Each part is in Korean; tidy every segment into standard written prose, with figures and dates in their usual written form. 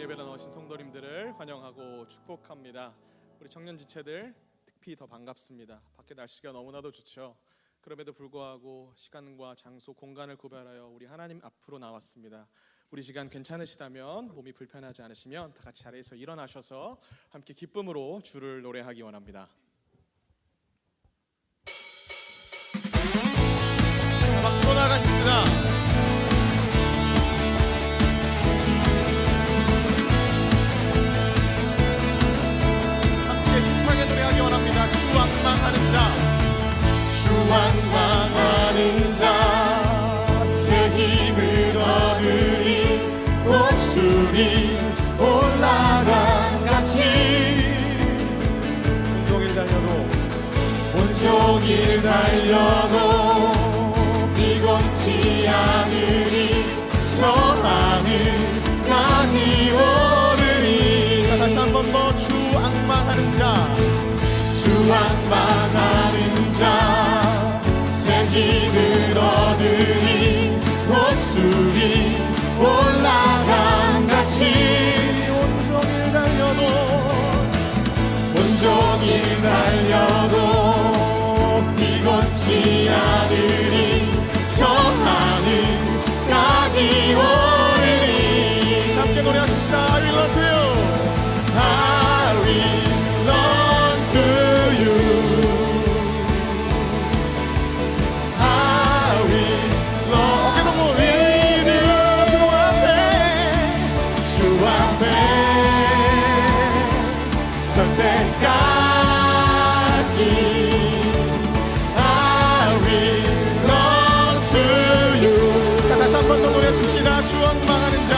예배에 나오신 성도님들을 환영하고 축복합니다. 우리 청년 지체들 특히 더 반갑습니다. 밖에 날씨가 너무나도 좋죠. 그럼에도 불구하고 시간과 장소, 공간을 구별하여 우리 하나님 앞으로 나왔습니다. 우리 시간 괜찮으시다면, 몸이 불편하지 않으시면 다 같이 자리에서 일어나셔서 함께 기쁨으로 주를 노래하기 원합니다. 박수로 나가십시다. 주왕망하는 자, 주왕망하는 자, 새 힘을 얻으리. 목소리 올라간 같이 온종일 달려도 비곤치 않으리. 저 하늘까지 오르리. 자, 다시 한 번 더. 주왕망하는 자, 주왕망하는 자, 새 힘을 얻으리. 목소리 올라간 같이 온종일 달려도 비곤치 않으리. 저 하늘까지 오르리. 자, 함께 노래하십시다. I will run to you. I will run to you. I will run 어깨 동무 with you. 주 앞에 설 때까지 I will run to you. 자, 다시 한 번 더 노래하십시다. 주왕망하는 자,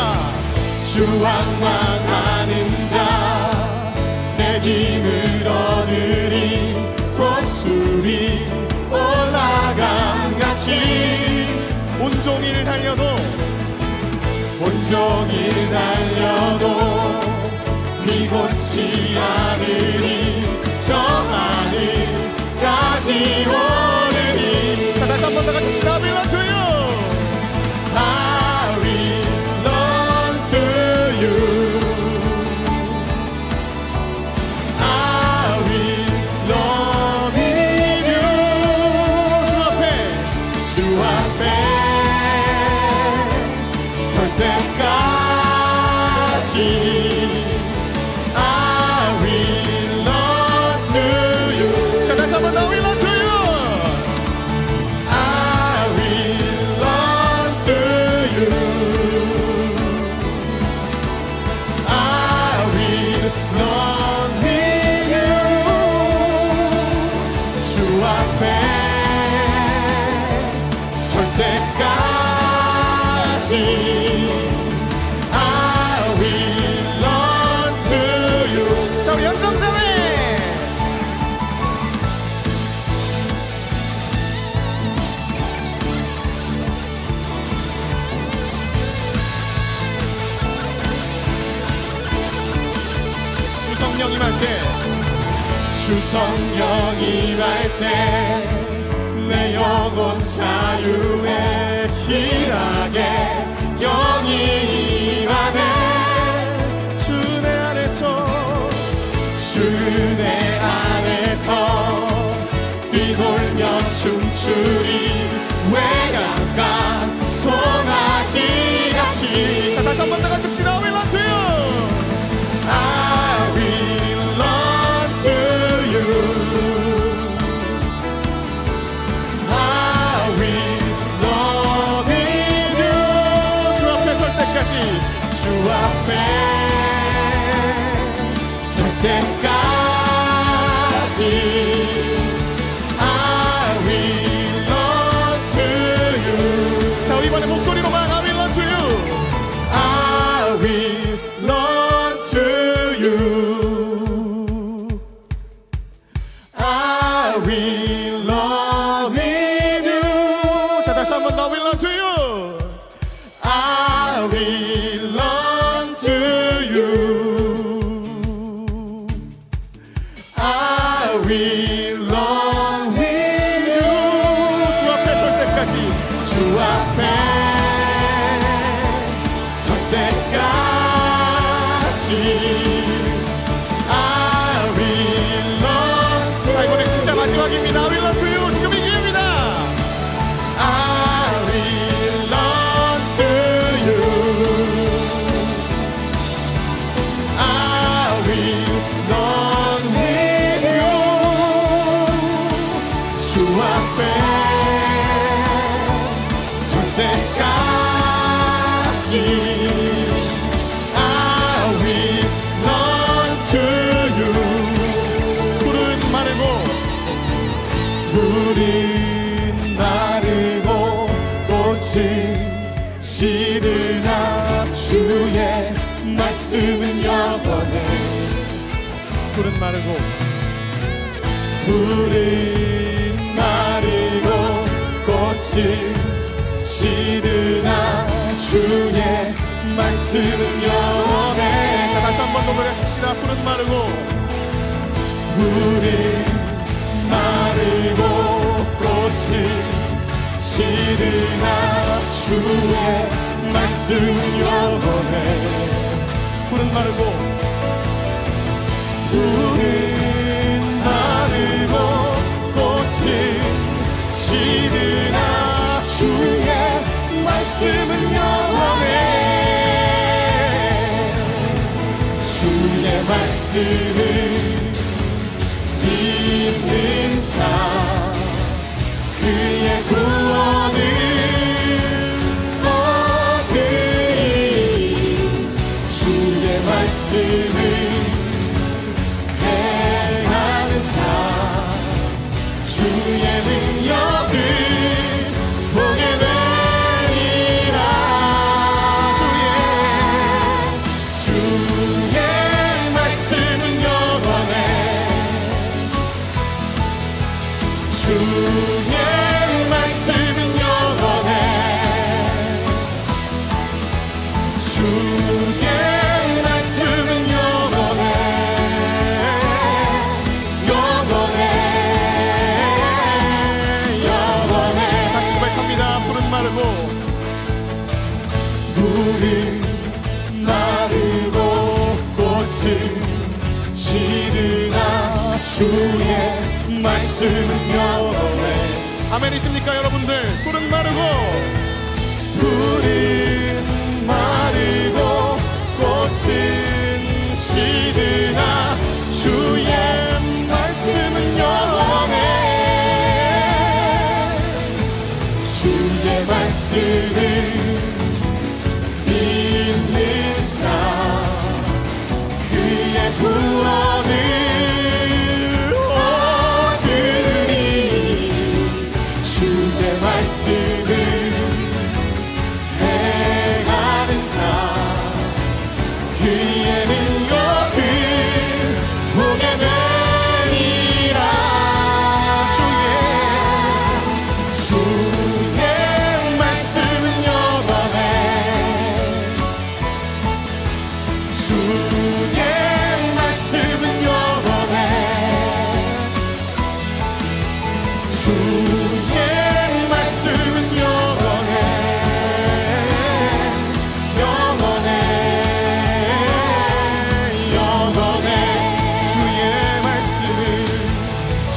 주왕망하는 자, 새 힘을 얻으리. 목소리 올라간 같이 온종일 달려도 비곤치 않으리. 저 하늘까지 오르리. 자, 다시 한 번 더 가십시다. I will run to you. I will run to you. I will run with you. 주 앞에 설 때까지 I will run to you. 자, 다시 한 번 더. I will run to you. I will run to you. I will run with you. 주 앞에 설 때까지 I will run to you. 자, 우리 연장자매 주성령 임할 때, 주성령 임할 때 내 영혼 자유에 길하게 영이 임하네. 주 내 안에서 주 내 안에서 뛰놀며 춤추리. 외양간 송아지 같이. 자, 다시 한 번 더 가십시다. I will run to you. I will run to you. I will run with you. 주 앞에 설 때까지. 주 앞에 설 때까지 I will run to you. 자, 우리 이번에 목소리로만 I will run to you. I will run to you. I will run with you. 자, 다시 한 번 더. I will run to you. I will run to you. I will run to 자, 이번에 진짜 마지막입니다. I will run to you. 지금 이 기회입니다. I will run to you. I will run with you. 주 앞에 설 때까지 I will run to you. 푸른 마르고 푸른 마르고 꽃이 시드나 주의 말씀은 영원해. 푸른 마르고 푸른 마르고 꽃이 시드나 주의 말씀은 영원해. 자, 다시 한 번 더 노래하십시다. 푸른 마르고 푸른 마르고 꽃이 시드나 주의 말씀은 영원해. 푸른 마르고 푸른 마르고 꽃이 시드나 주의 말씀은 영원해. 주의 말씀을 믿는 자 그의 구원을 얻으리. 주의 말씀을 행하는 자 주의 능력을 보게 되리라. 주의 말씀은 영원해. 주의 말씀은 영원해. 주의 말씀은 영원해. 영원해. 영원해. 다시 고백합니다. 푸른 마르고 푸른 마르고 꽃은 시드나 주의 말씀은 영원해. 아멘이십니까 여러분들? 푸른 마르고 푸른 마르고 꽃은 시드나 주의 말씀은 영원해. 주의 말씀을 믿는 자 그의 구원을 얻으리. 주의 말씀을 행하는 자 그의 능력을 보게 되리라. 주의 말씀은 영원해. 주의 말씀은 영원해. 주의 말씀은 영원해. 영원해. 영원해.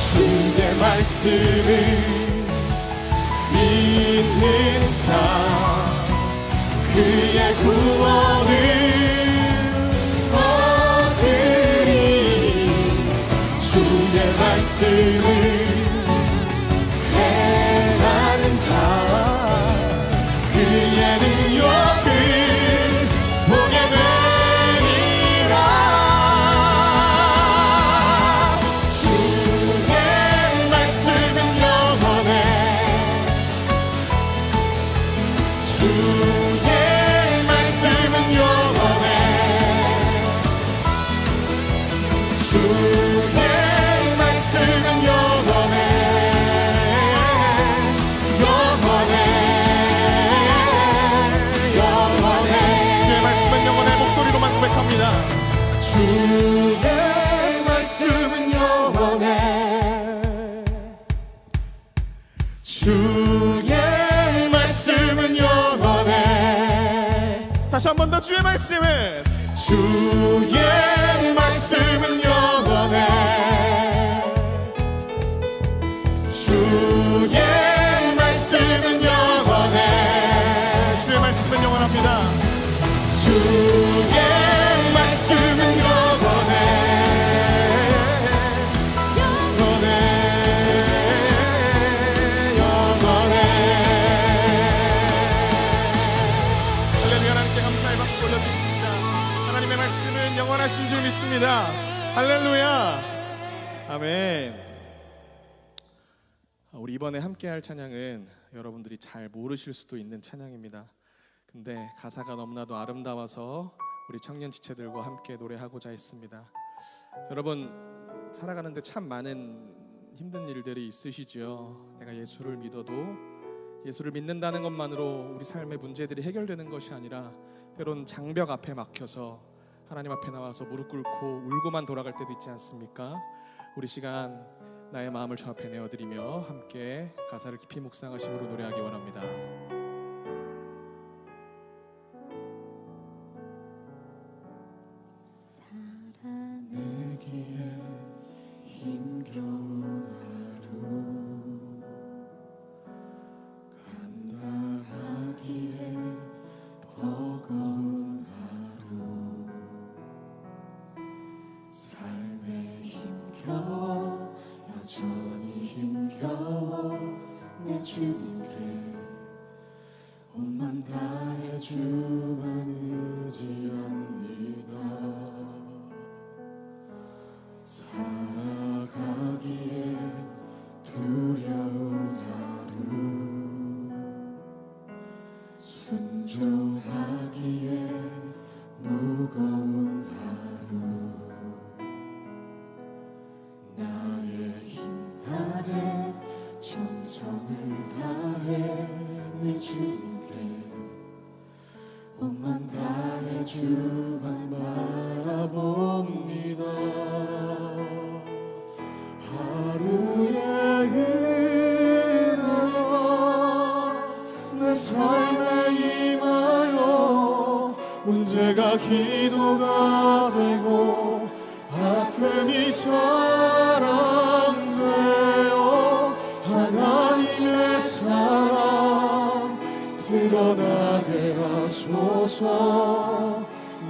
주의 말씀을 믿는 자 그의 구원을 얻으리. 주의 말씀을 행하는 자 그의 능력을 보게 되리라. 주의 말씀은 영원해. 주의 말씀은 영원해. 주의 말씀은 영원해. 영원해. 영원해. 주의 말씀은 영원해. 목소리로만 고백합니다. 주의 말씀은 영원해. 주의 말씀은 영원해. 다시 한 번 더 주의 말씀은 주의 말씀은 영원해 주의 말씀은 영원해 주의 말씀은 영원합니다. 주의 말씀은 영원해 영원해 영원해 할렐루야. 하나님께 감사의 박수 올려드립니다. 하나님의 말씀은 영원하신 줄 믿습니다. 할렐루야. 아멘. 우리 이번에 함께할 찬양은 여러분들이 잘 모르실 수도 있는 찬양입니다. 근데 가사가 너무나도 아름다워서 우리 청년 지체들과 함께 노래하고자 했습니다. 여러분 살아가는데 참 많은 힘든 일들이 있으시죠. 내가 예수를 믿어도 예수를 믿는다는 것만으로 우리 삶의 문제들이 해결되는 것이 아니라 때론 장벽 앞에 막혀서 하나님 앞에 나와서 무릎 꿇고 울고만 돌아갈 때도 있지 않습니까? 우리 시간 나의 마음을 주 앞에 내어드리며 함께 가사를 깊이 묵상하심으로 노래하기 원합니다. 살아내기에 힘겨운 하루 감당하기에 버거운 하루 삶에 힘겨워 여전히 힘겨워 내 주님께 온맘 다해 주만 의지합니다. 살아가기에 두려운 하루 순종하기에 무거운 하루 나의 힘 다해 정성을 다해 내 주님께 온맘 다해 주만 바라봅니다. 하루의 은혜여 내 삶에 임하여 문제가 기도가 되고 아픔이 사랑되어 하나님의 사랑 드러나게 하소서.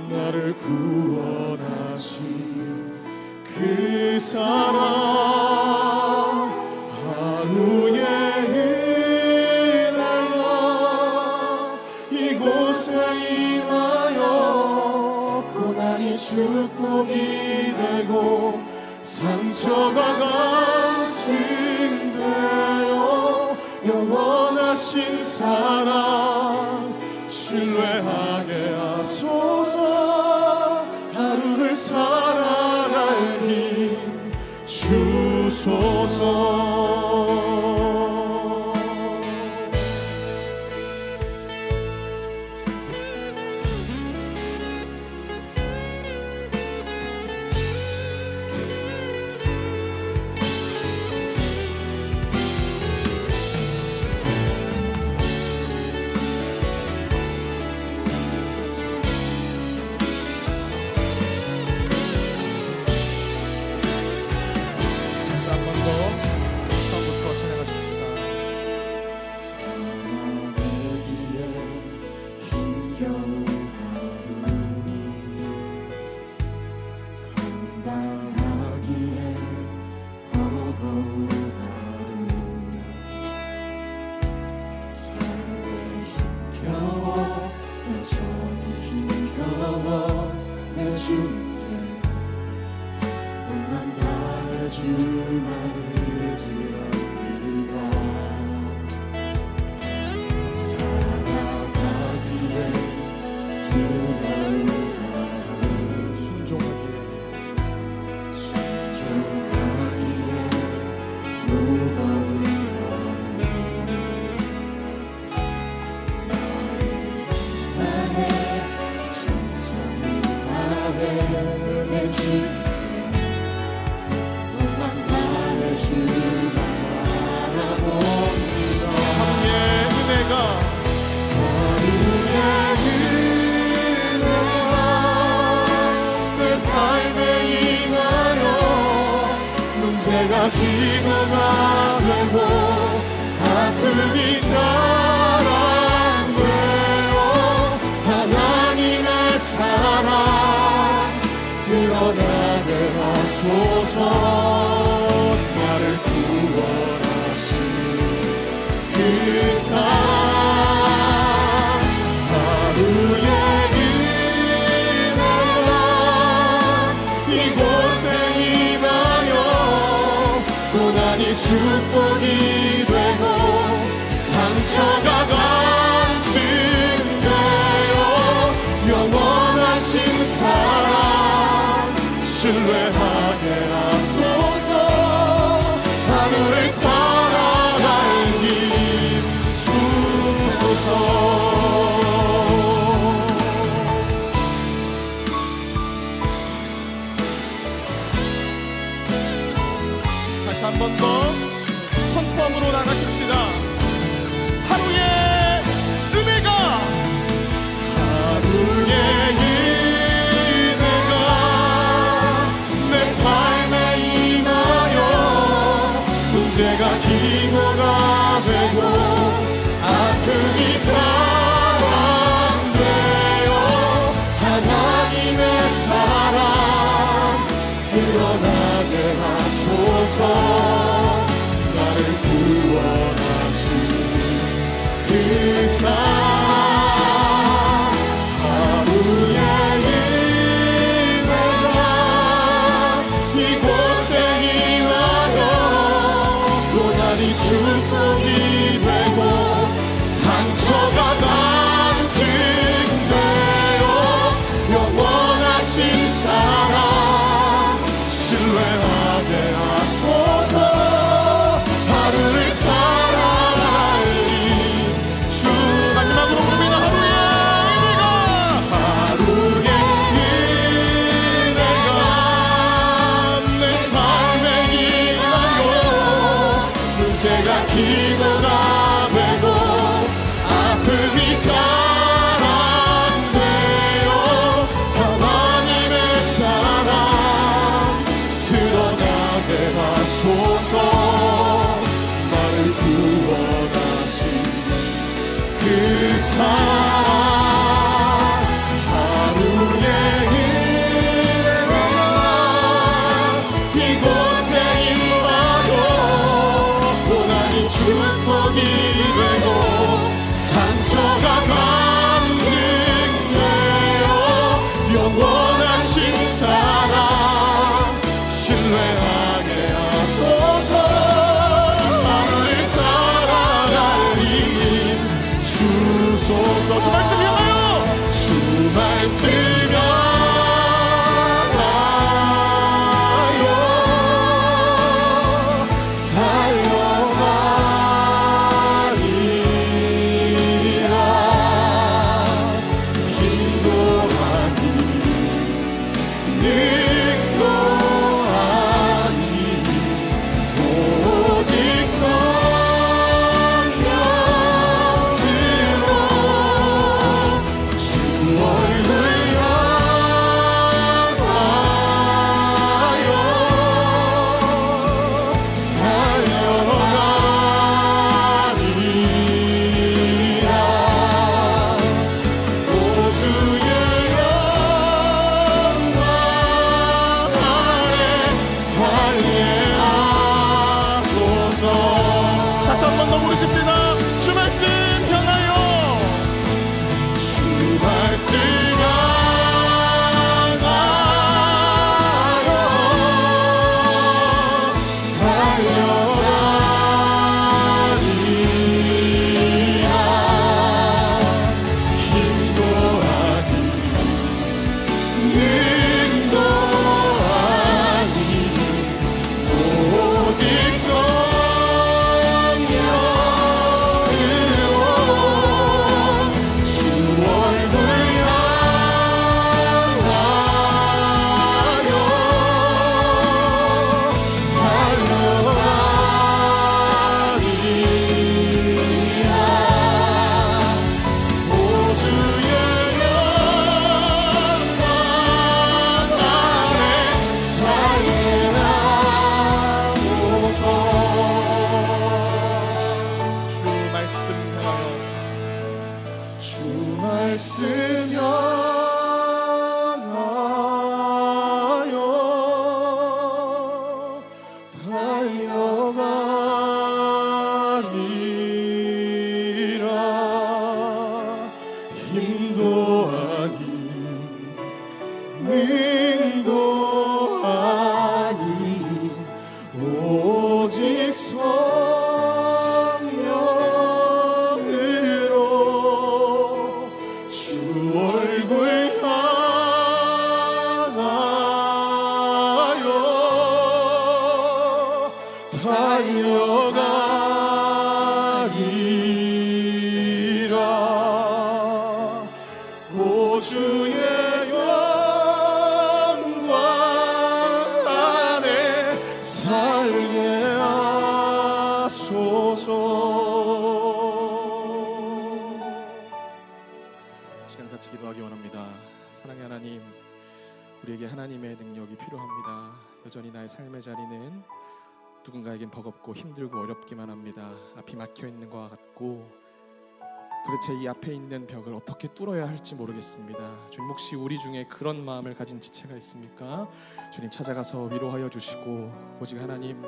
나를 구원하신 그 사랑 하루의 은혜여 이곳에 임하여 고난이 축복이 되고 상처가 강증되어 영원하신 사랑 신뢰하게 하소서. 하루를 살아갈 힘 주소서. 기고가 되고 아픔이 자랑되어 하나님의 사랑 드러나게 하소서. 나를 구원하신 그 사랑 하루의 은혜가 이곳에 임하여 고난이 축복이 되고 상처가 간증되어 영원하신 사랑 신뢰하게 하소서. 하늘을 살아갈 힘 주소서. 다시 한 번 더 선포함으로 나가십시다. 하루의 은혜가 하루의 은혜가 내 삶에 임하여 문제가 기고가 되고 아픔이 자랑되어 하나님의 사랑 드러나게 하소서. 나를 구원하신 그 사랑 하루의 은혜가 이곳에 임하여 고난이 축복이 되고 상처가 간증되어 영원하신 사랑 신뢰하게 하소서. 하루를 살아갈 힘 주 마지막으로 부릅니다. 하루의 은혜가 내 삶에 임하여 문제가 기고가 되고 아픔이 자랑되어 하나님의 사랑 드러나게 하소서. 나를 구원하신 그 사랑 하루의 은혜가 이곳에 임하여 고난이 축복이 되고 상처가 간증되어 영원하신 사랑 신뢰하게 하소서. 하늘을 살아갈 힘 주소서. 주 말씀 향하여 주 말씀 다시 한 번 더 부르십시다. 주 말씀 향하여 주 말씀 향하여 달려가리라. 힘도 아니 능도 아니 오직 능도 아닌 오직 성령으로 주 얼굴 향하여 달려가리라. 오 주의 영광 안에 살게 하소서. 시간 같이 기도하기 원합니다. 사랑의 하나님, 우리에게 하나님의 능력이 필요합니다. 여전히 나의 삶의 자리는 누군가에겐 버겁고 힘들고 어렵기만 합니다. 앞이 막혀 있는 것 같고 도대체 이 앞에 있는 벽을 어떻게 뚫어야 할지 모르겠습니다. 주님, 혹시 우리 중에 그런 마음을 가진 지체가 있습니까? 주님, 찾아가서 위로하여 주시고 오직 하나님,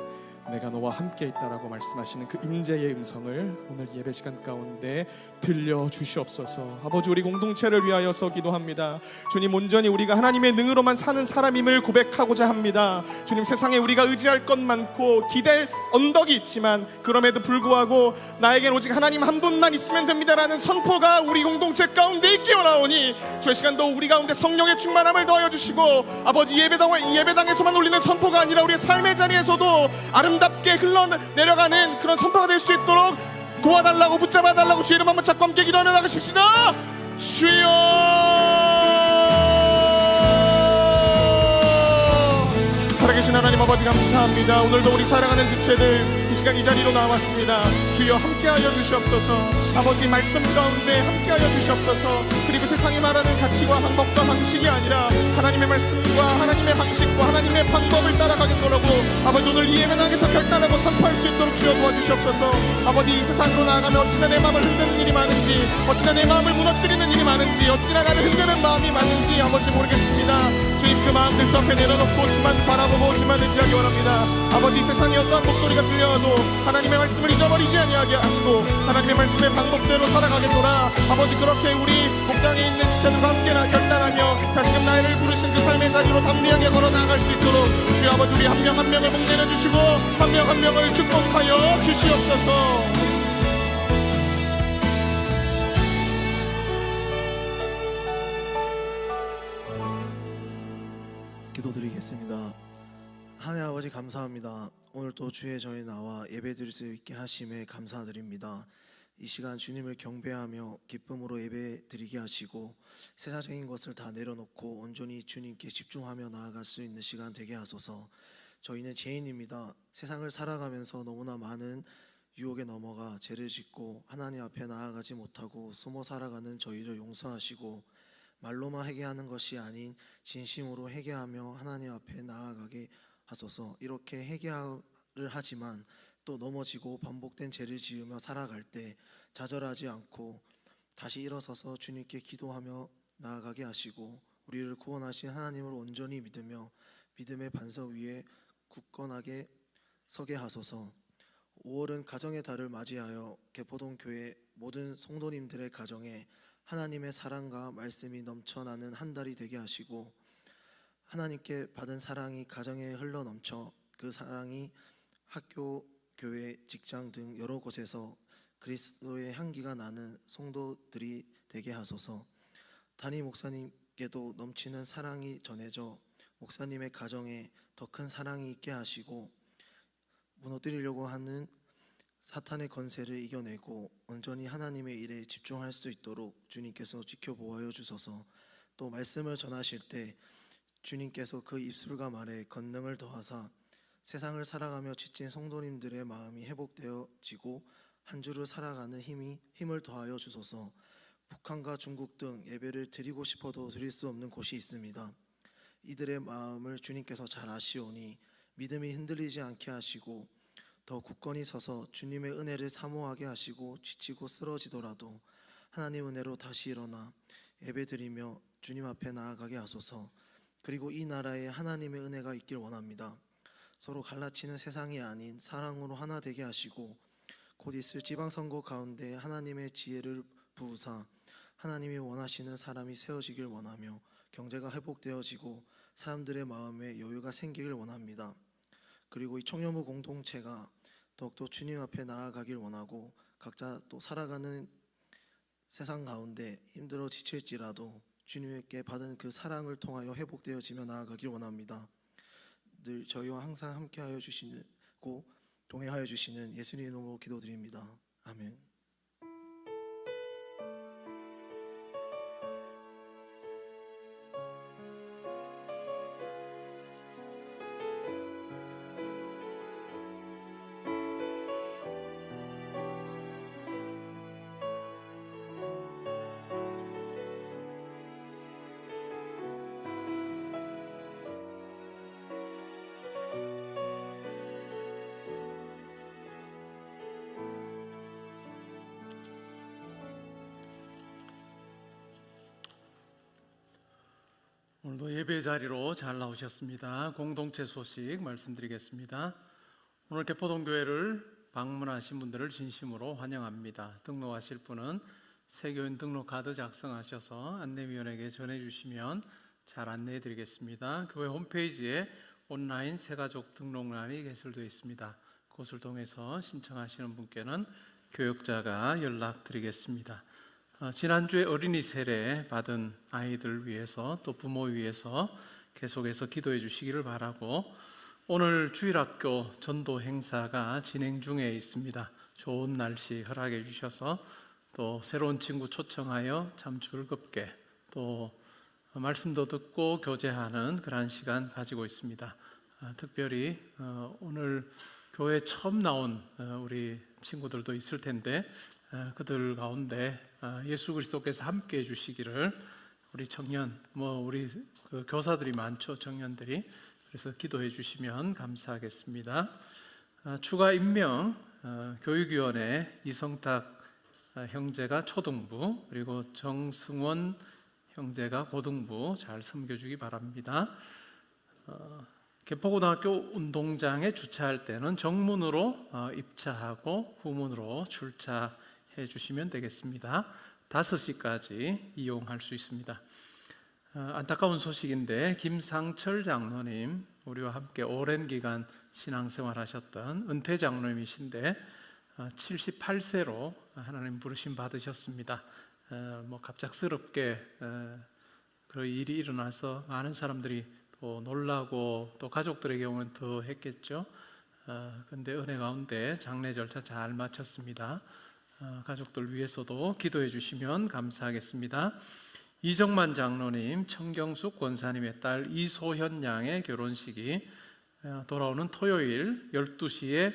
내가 너와 함께 있다라고 말씀하시는 그 임재의 음성을 오늘 예배 시간 가운데 들려주시옵소서. 아버지, 우리 공동체를 위하여서 기도합니다. 주님, 온전히 우리가 하나님의 능으로만 사는 사람임을 고백하고자 합니다. 주님, 세상에 우리가 의지할 것 많고 기댈 언덕이 있지만 그럼에도 불구하고 나에겐 오직 하나님 한 분만 있으면 됩니다라는 선포가 우리 공동체 가운데 있기 원하오니 주의 시간도 우리 가운데 성령의 충만함을 더하여 주시고 아버지, 예배당에서만 울리는 선포가 아니라 우리의 삶의 자리에서도 아름답게 흘러내려가는 그런 선포가 될 수 있도록 도와달라고, 붙잡아달라고 주의 이름 한번 찾고 함께 기도하며 나가십시다. 주여, 살아계신 하나님 아버지, 감사합니다. 오늘도 우리 사랑하는 지체들 이 시간 이 자리로 나왔습니다. 주여, 함께하여 주시옵소서. 아버지, 말씀 가운데 함께하여 주시옵소서. 그리고 세상이 말하는 가치와 방법과 방식이 아니라 하나님의 말씀과 하나님의 방식과 하나님의 방법을 따라가겠노라고 아버지, 오늘 이 예배당에서 결단하고 선포할 수 있도록 주여 도와주시옵소서. 아버지, 이 세상으로 나아가면 어찌나 내 마음을 흔드는 일이 많은지, 어찌나 내 마음을 무너뜨리는 일이 많은지, 어찌나 나를 흔드는 마음이 많은지 아버지 모르겠습니다. 주님, 그 마음들 주 앞에 내려놓고 주만 바라보고 주만 의지하기 원합니다. 아버지, 이 세상에 어떠한 목소리가 들려와도 하나님의 말씀을 잊어버리지 아니하게 하시고 하나님의 말씀의 방법대로 살아가겠노라. 아버지, 그렇게 우리 목장에 있는 지체들과 함께 결단하며 다시금 나를 부르신 그 삶의 자리로 담대하게 걸어 나갈 수 있도록 주여 아버지, 우리 한 명 한 명을 목내려 주시고 한 명 한 명을 축복하여 주시옵소서. 기도드리겠습니다. 하나님 아버지, 감사합니다. 오늘 또 주의 전에 나와 예배드릴 수 있게 하심에 감사드립니다. 이 시간 주님을 경배하며 기쁨으로 예배드리게 하시고 세상적인 것을 다 내려놓고 온전히 주님께 집중하며 나아갈 수 있는 시간 되게 하소서. 저희는 죄인입니다. 세상을 살아가면서 너무나 많은 유혹에 넘어가 죄를 짓고 하나님 앞에 나아가지 못하고 숨어 살아가는 저희를 용서하시고 말로만 회개하는 것이 아닌 진심으로 회개하며 하나님 앞에 나아가게 하소서. 이렇게 회개를 하지만 또 넘어지고 반복된 죄를 지으며 살아갈 때 좌절하지 않고 다시 일어서서 주님께 기도하며 나아가게 하시고 우리를 구원하신 하나님을 온전히 믿으며 믿음의 반석 위에 굳건하게 서게 하소서. 5월은 가정의 달을 맞이하여 개포동교회 모든 성도님들의 가정에 하나님의 사랑과 말씀이 넘쳐나는 한 달이 되게 하시고 하나님께 받은 사랑이 가정에 흘러넘쳐 그 사랑이 학교, 교회, 직장 등 여러 곳에서 그리스도의 향기가 나는 성도들이 되게 하소서. 담임 목사님께도 넘치는 사랑이 전해져 목사님의 가정에 더 큰 사랑이 있게 하시고 무너뜨리려고 하는 사탄의 권세를 이겨내고 온전히 하나님의 일에 집중할 수 있도록 주님께서 지켜보아여 주소서. 또 말씀을 전하실 때 주님께서 그 입술과 말에 권능을 더하사 세상을 살아가며 지친 성도님들의 마음이 회복되어지고 한 주를 살아가는 힘을 더하여 주소서. 북한과 중국 등 예배를 드리고 싶어도 드릴 수 없는 곳이 있습니다. 이들의 마음을 주님께서 잘 아시오니 믿음이 흔들리지 않게 하시고 더 굳건히 서서 주님의 은혜를 사모하게 하시고 지치고 쓰러지더라도 하나님 은혜로 다시 일어나 예배드리며 주님 앞에 나아가게 하소서. 그리고 이 나라에 하나님의 은혜가 있길 원합니다. 서로 갈라치는 세상이 아닌 사랑으로 하나 되게 하시고 곧 있을 지방선거 가운데 하나님의 지혜를 부으사 하나님이 원하시는 사람이 세워지길 원하며 경제가 회복되어지고 사람들의 마음에 여유가 생기길 원합니다. 그리고 이 청년부 공동체가 더욱더 주님 앞에 나아가길 원하고 각자 또 살아가는 세상 가운데 힘들어 지칠지라도 주님께 받은 그 사랑을 통하여 회복되어지며 나아가길 원합니다. 늘 저희와 항상 함께하여 주시고 동행하여 주시는 예수님 이름으로 기도드립니다. 아멘. 오늘도 예배 자리로 잘 나오셨습니다. 공동체 소식 말씀드리겠습니다. 오늘 개포동교회를 방문하신 분들을 진심으로 환영합니다. 등록하실 분은 새교인 등록 카드 작성하셔서 안내위원에게 전해주시면 잘 안내해 드리겠습니다. 교회 홈페이지에 온라인 새가족 등록란이 개설되어 있습니다. 그것을 통해서 신청하시는 분께는 교역자가 연락드리겠습니다. 지난주에 어린이 세례 받은 아이들 위해서 또 부모 위해서 계속해서 기도해 주시기를 바라고, 오늘 주일학교 전도 행사가 진행 중에 있습니다. 좋은 날씨 허락해 주셔서 또 새로운 친구 초청하여 참 즐겁게 또 말씀도 듣고 교제하는 그런 시간 가지고 있습니다. 특별히 오늘 교회 처음 나온 우리 친구들도 있을 텐데 그들 가운데 예수 그리스도께서 함께 해주시기를 우리 청년, 우리 그 교사들이 많죠, 청년들이. 그래서 기도해 주시면 감사하겠습니다. 추가 임명 교육위원회 이성탁 형제가 초등부, 그리고 정승원 형제가 고등부 잘 섬겨주기 바랍니다. 개포고등학교 운동장에 주차할 때는 정문으로 입차하고 후문으로 출차해 주시면 되겠습니다. 5시까지 이용할 수 있습니다. 안타까운 소식인데 김상철 장로님, 우리와 함께 오랜 기간 신앙생활 하셨던 은퇴 장로님이신데 78세로 하나님 부르심 받으셨습니다. 갑작스럽게 그 일이 일어나서 많은 사람들이 또 놀라고 또 가족들의 경우는 더 했겠죠. 그런데 은혜 가운데 장례 절차 잘 마쳤습니다. 가족들 위해서도 기도해 주시면 감사하겠습니다. 이정만 장로님, 청경숙 권사님의 딸 이소현 양의 결혼식이 돌아오는 토요일 12시에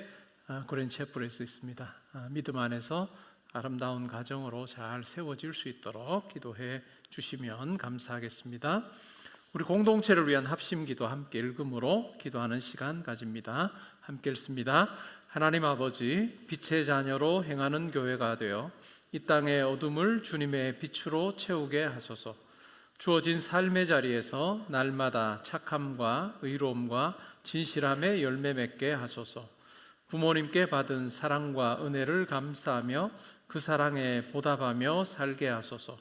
그랜체플에서 있습니다. 믿음 안에서 아름다운 가정으로 잘 세워질 수 있도록 기도해 주시면 감사하겠습니다. 우리 공동체를 위한 합심기도 함께 읽음으로 기도하는 시간 가집니다. 함께 읽습니다. 하나님 아버지, 빛의 자녀로 행하는 교회가 되어 이 땅의 어둠을 주님의 빛으로 채우게 하소서. 주어진 삶의 자리에서 날마다 착함과 의로움과 진실함의 열매 맺게 하소서. 부모님께 받은 사랑과 은혜를 감사하며 그 사랑에 보답하며 살게 하소서.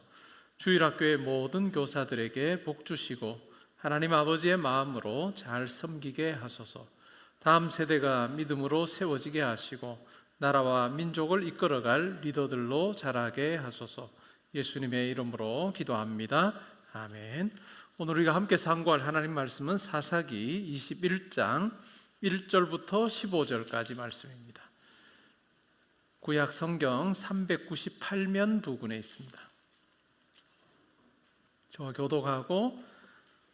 주일학교의 모든 교사들에게 복 주시고 하나님 아버지의 마음으로 잘 섬기게 하소서. 다음 세대가 믿음으로 세워지게 하시고 나라와 민족을 이끌어갈 리더들로 자라게 하소서. 예수님의 이름으로 기도합니다. 아멘. 오늘 우리가 함께 상고할 하나님 말씀은 사사기 21장 1절부터 15절까지 말씀입니다. 구약 성경 398면 부근에 있습니다. 저와 교독하고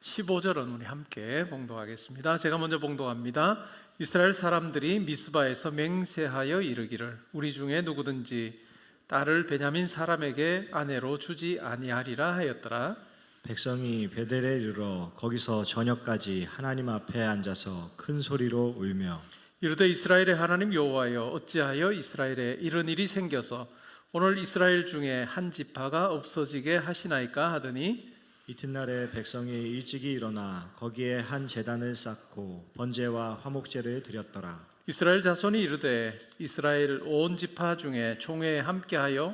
15절은 우리 함께 봉독하겠습니다. 제가 먼저 봉독합니다. 이스라엘 사람들이 미스바에서 맹세하여 이르기를 우리 중에 누구든지 딸을 베냐민 사람에게 아내로 주지 아니하리라 하였더라. 백성이 베델에 이르러 거기서 저녁까지 하나님 앞에 앉아서 큰 소리로 울며 이르되 이스라엘의 하나님 여호와여, 어찌하여 이스라엘에 이런 일이 생겨서 오늘 이스라엘 중에 한 지파가 없어지게 하시나이까 하더니 이튿날에 백성이 일찍이 일어나 거기에 한 제단을 쌓고 번제와 화목제를 드렸더라. 이스라엘 자손이 이르되 이스라엘 온 지파 중에 총회에 함께하여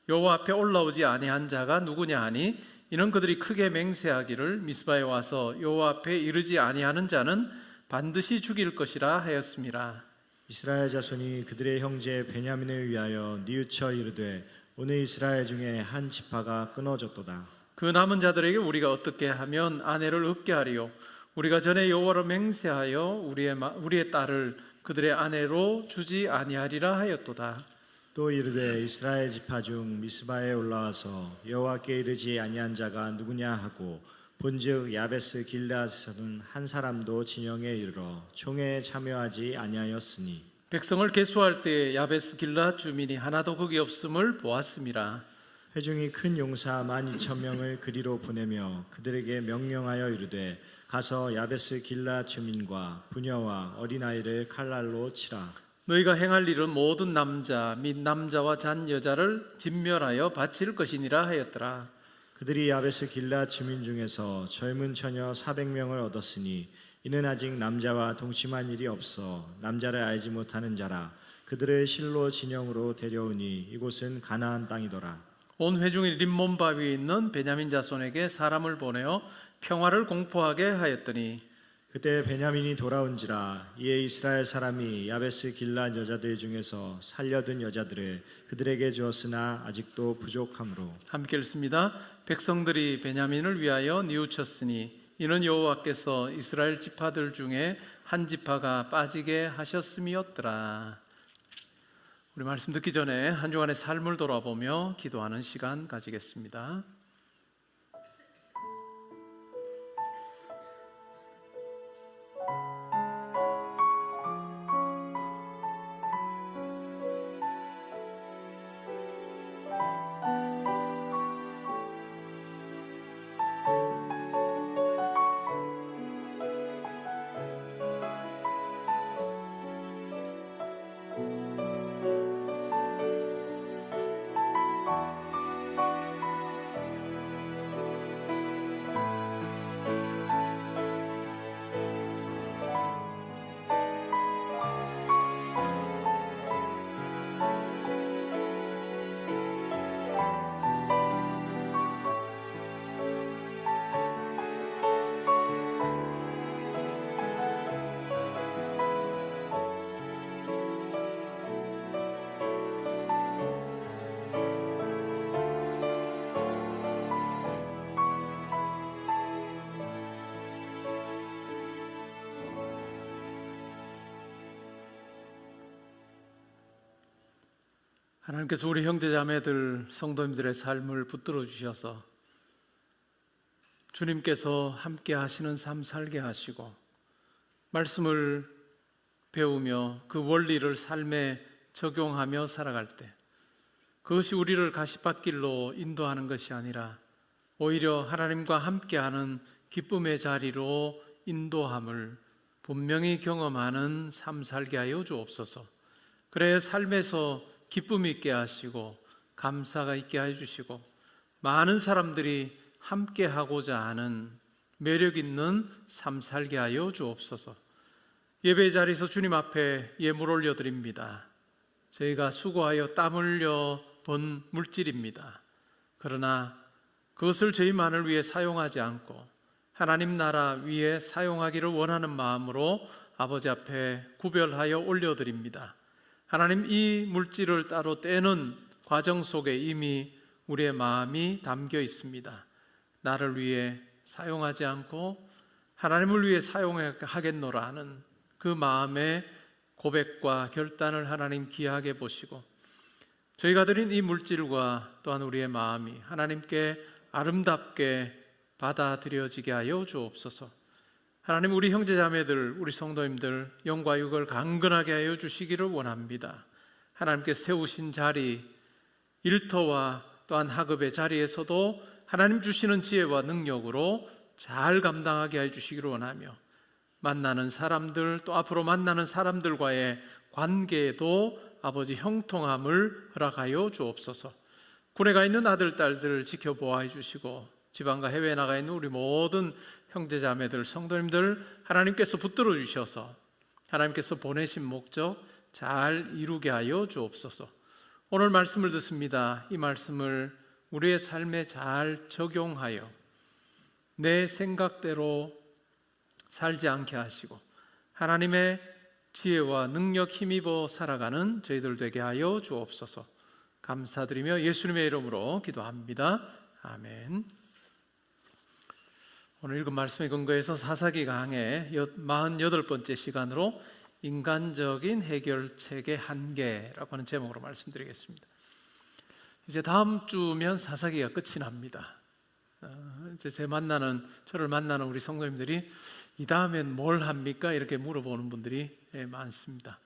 여호와 앞에 올라오지 아니한 자가 누구냐 하니 이는 그들이 크게 맹세하기를 미스바에 와서 여호와 앞에 이르지 아니하는 자는 반드시 죽일 것이라 하였음이라. 이스라엘 자손이 그들의 형제 베냐민을 위하여 뉘우쳐 이르되 오늘 이스라엘 중에 한 지파가 끊어졌도다. 그 남은 자들에게 우리가 어떻게 하면 아내를 얻게 하리요? 우리가 전에 여호와로 맹세하여 우리의 딸을 그들의 아내로 주지 아니하리라 하였도다. 또 이르되 이스라엘 지파 중 미스바에 올라와서 여호와께 이르지 아니한 자가 누구냐 하고 본즉 야베스 길르앗에서는 한 사람도 진영에 이르러 총회에 참여하지 아니하였으니 백성을 계수할 때에 야베스 길르앗 주민이 하나도 거기 없음을 보았음이라. 회중이 큰 용사 12,000명을 그리로 보내며 그들에게 명령하여 이르되 가서 야베스 길르앗 주민과 부녀와 어린아이를 칼날로 치라. 너희가 행할 일은 모든 남자 및 남자와 잔 여자를 진멸하여 바칠 것이니라 하였더라. 그들이 야베스 길르앗 주민 중에서 젊은 처녀 400명을 얻었으니 이는 아직 남자와 동침한 일이 없어 남자를 알지 못하는 자라. 그들을 실로 진영으로 데려오니 이곳은 가나안 땅이더라. 온 회중이 림몬 바위에 있는 베냐민 자손에게 사람을 보내어 평화를 공포하게 하였더니 그때 베냐민이 돌아온지라. 이에 이스라엘 사람이 야베스 길르앗 여자들 중에서 살려둔 여자들을 그들에게 주었으나 아직도 부족함으로. 함께 읽습니다. 백성들이 베냐민을 위하여 뉘우쳤으니 이는 여호와께서 이스라엘 지파들 중에 한 지파가 빠지게 하셨음이었더라. 우리 말씀 듣기 전에 한 주간의 삶을 돌아보며 기도하는 시간 가지겠습니다. 하나님께서 우리 형제자매들 성도님들의 삶을 붙들어 주셔서 주님께서 함께 하시는 삶 살게 하시고 말씀을 배우며 그 원리를 삶에 적용하며 살아갈 때 그것이 우리를 가시밭길로 인도하는 것이 아니라 오히려 하나님과 함께하는 기쁨의 자리로 인도함을 분명히 경험하는 삶 살게 하여 주옵소서. 그래 삶에서 기쁨이 있게 하시고 감사가 있게 해주시고 많은 사람들이 함께하고자 하는 매력 있는 삶 살게 하여 주옵소서. 예배 자리에서 주님 앞에 예물 올려드립니다. 저희가 수고하여 땀 흘려 번 물질입니다. 그러나 그것을 저희만을 위해 사용하지 않고 하나님 나라 위에 사용하기를 원하는 마음으로 아버지 앞에 구별하여 올려드립니다. 하나님, 이 물질을 따로 떼는 과정 속에 이미 우리의 마음이 담겨 있습니다. 나를 위해 사용하지 않고 하나님을 위해 사용하겠노라 하는 그 마음의 고백과 결단을 하나님 귀하게 보시고 저희가 드린 이 물질과 또한 우리의 마음이 하나님께 아름답게 받아들여지게 하여 주옵소서. 하나님, 우리 형제자매들, 우리 성도님들 영과 육을 강건하게 하여 주시기를 원합니다. 하나님께 세우신 자리, 일터와 또한 학업의 자리에서도 하나님 주시는 지혜와 능력으로 잘 감당하게 해 주시기를 원하며 만나는 사람들 또 앞으로 만나는 사람들과의 관계에도 아버지 형통함을 허락하여 주옵소서. 군에 가 있는 아들, 딸들을 지켜보아 주시고 지방과 해외에 나가 있는 우리 모든 형제자매들, 성도님들 하나님께서 붙들어 주셔서 하나님께서 보내신 목적 잘 이루게 하여 주옵소서. 오늘 말씀을 듣습니다. 이 말씀을 우리의 삶에 잘 적용하여 내 생각대로 살지 않게 하시고 하나님의 지혜와 능력 힘입어 살아가는 저희들 되게 하여 주옵소서. 감사드리며 예수님의 이름으로 기도합니다. 아멘. 오늘 읽은 말씀에 근거해서 사사기 강의 48번째 시간으로 인간적인 해결책의 한계라고 하는 제목으로 말씀드리겠습니다. 이제 다음 주면 사사기가 끝이 납니다. 이제 저를 만나는 우리 성도님들이 이 다음엔 뭘 합니까? 이렇게 물어보는 분들이 많습니다.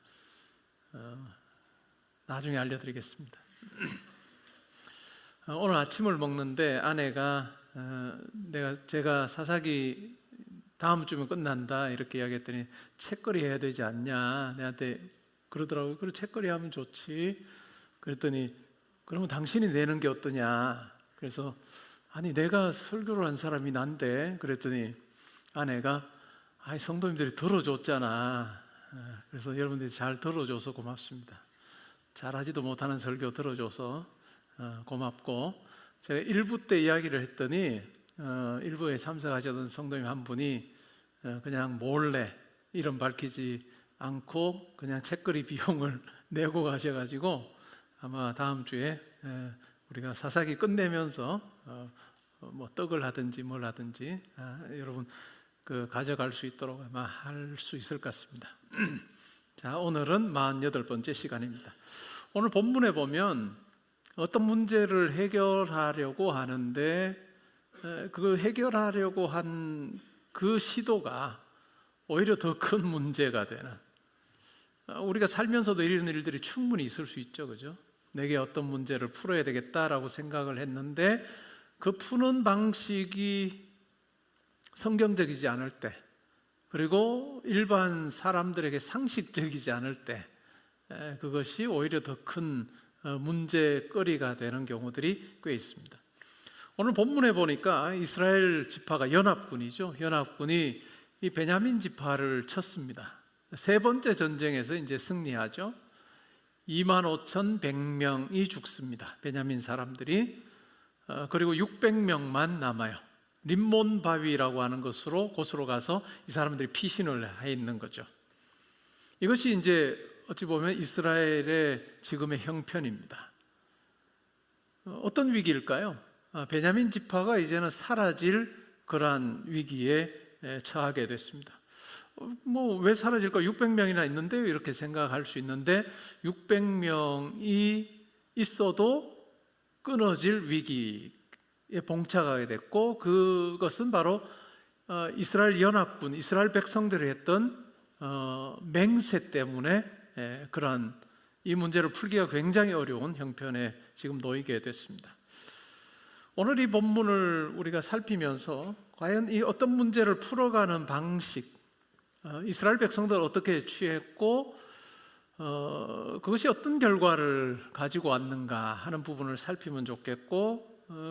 나중에 알려드리겠습니다. 오늘 아침을 먹는데 아내가 제가 사사기 다음 주면 끝난다 이렇게 이야기했더니 책거리 해야 되지 않냐 내한테 그러더라고요. 그래 책거리 하면 좋지. 그랬더니 그러면 당신이 내는 게 어떠냐. 그래서 아니 내가 설교를 한 사람이 난데 그랬더니 아내가 성도님들이 들어줬잖아. 그래서 여러분들이 잘 들어줘서 고맙습니다. 잘하지도 못하는 설교 들어줘서 고맙고, 제가 1부 때 이야기를 했더니 1부에 참석하셨던 성도님 한 분이 그냥 몰래 이름 밝히지 않고 그냥 책거리 비용을 내고 가셔가지고 아마 다음 주에 우리가 사사기 끝내면서 뭐 떡을 하든지 뭘 하든지 여러분 가져갈 수 있도록 아마 할 수 있을 것 같습니다. 자, 오늘은 48번째 시간입니다. 오늘 본문에 보면 어떤 문제를 해결하려고 하는데 그 해결하려고 한 그 시도가 오히려 더 큰 문제가 되는, 우리가 살면서도 이런 일들이 충분히 있을 수 있죠, 그죠? 내게 어떤 문제를 풀어야 되겠다라고 생각을 했는데 그 푸는 방식이 성경적이지 않을 때, 그리고 일반 사람들에게 상식적이지 않을 때 그것이 오히려 더 큰 문제거리가 되는 경우들이 꽤 있습니다. 오늘 본문에 보니까 이스라엘 지파가 연합군이죠. 연합군이 이 베냐민 지파를 쳤습니다. 세 번째 전쟁에서 이제 승리하죠. 25,100명이 죽습니다. 베냐민 사람들이. 그리고 600명만 남아요. 림몬 바위라고 하는 곳으로 가서 이 사람들이 피신을 해 있는 거죠. 이것이 이제 어찌 보면 이스라엘의 지금의 형편입니다. 어떤 위기일까요? 베냐민 지파가 이제는 사라질 그러한 위기에 처하게 됐습니다. 왜 사라질까? 600명이나 있는데 이렇게 생각할 수 있는데 600명이 있어도 끊어질 위기에 봉착하게 됐고, 그것은 바로 이스라엘 연합군, 이스라엘 백성들이 했던 맹세 때문에 그러한 이 문제를 풀기가 굉장히 어려운 형편에 지금 놓이게 됐습니다. 오늘 이 본문을 우리가 살피면서 과연 이 어떤 문제를 풀어가는 방식, 이스라엘 백성들 어떻게 취했고 그것이 어떤 결과를 가지고 왔는가 하는 부분을 살피면 좋겠고,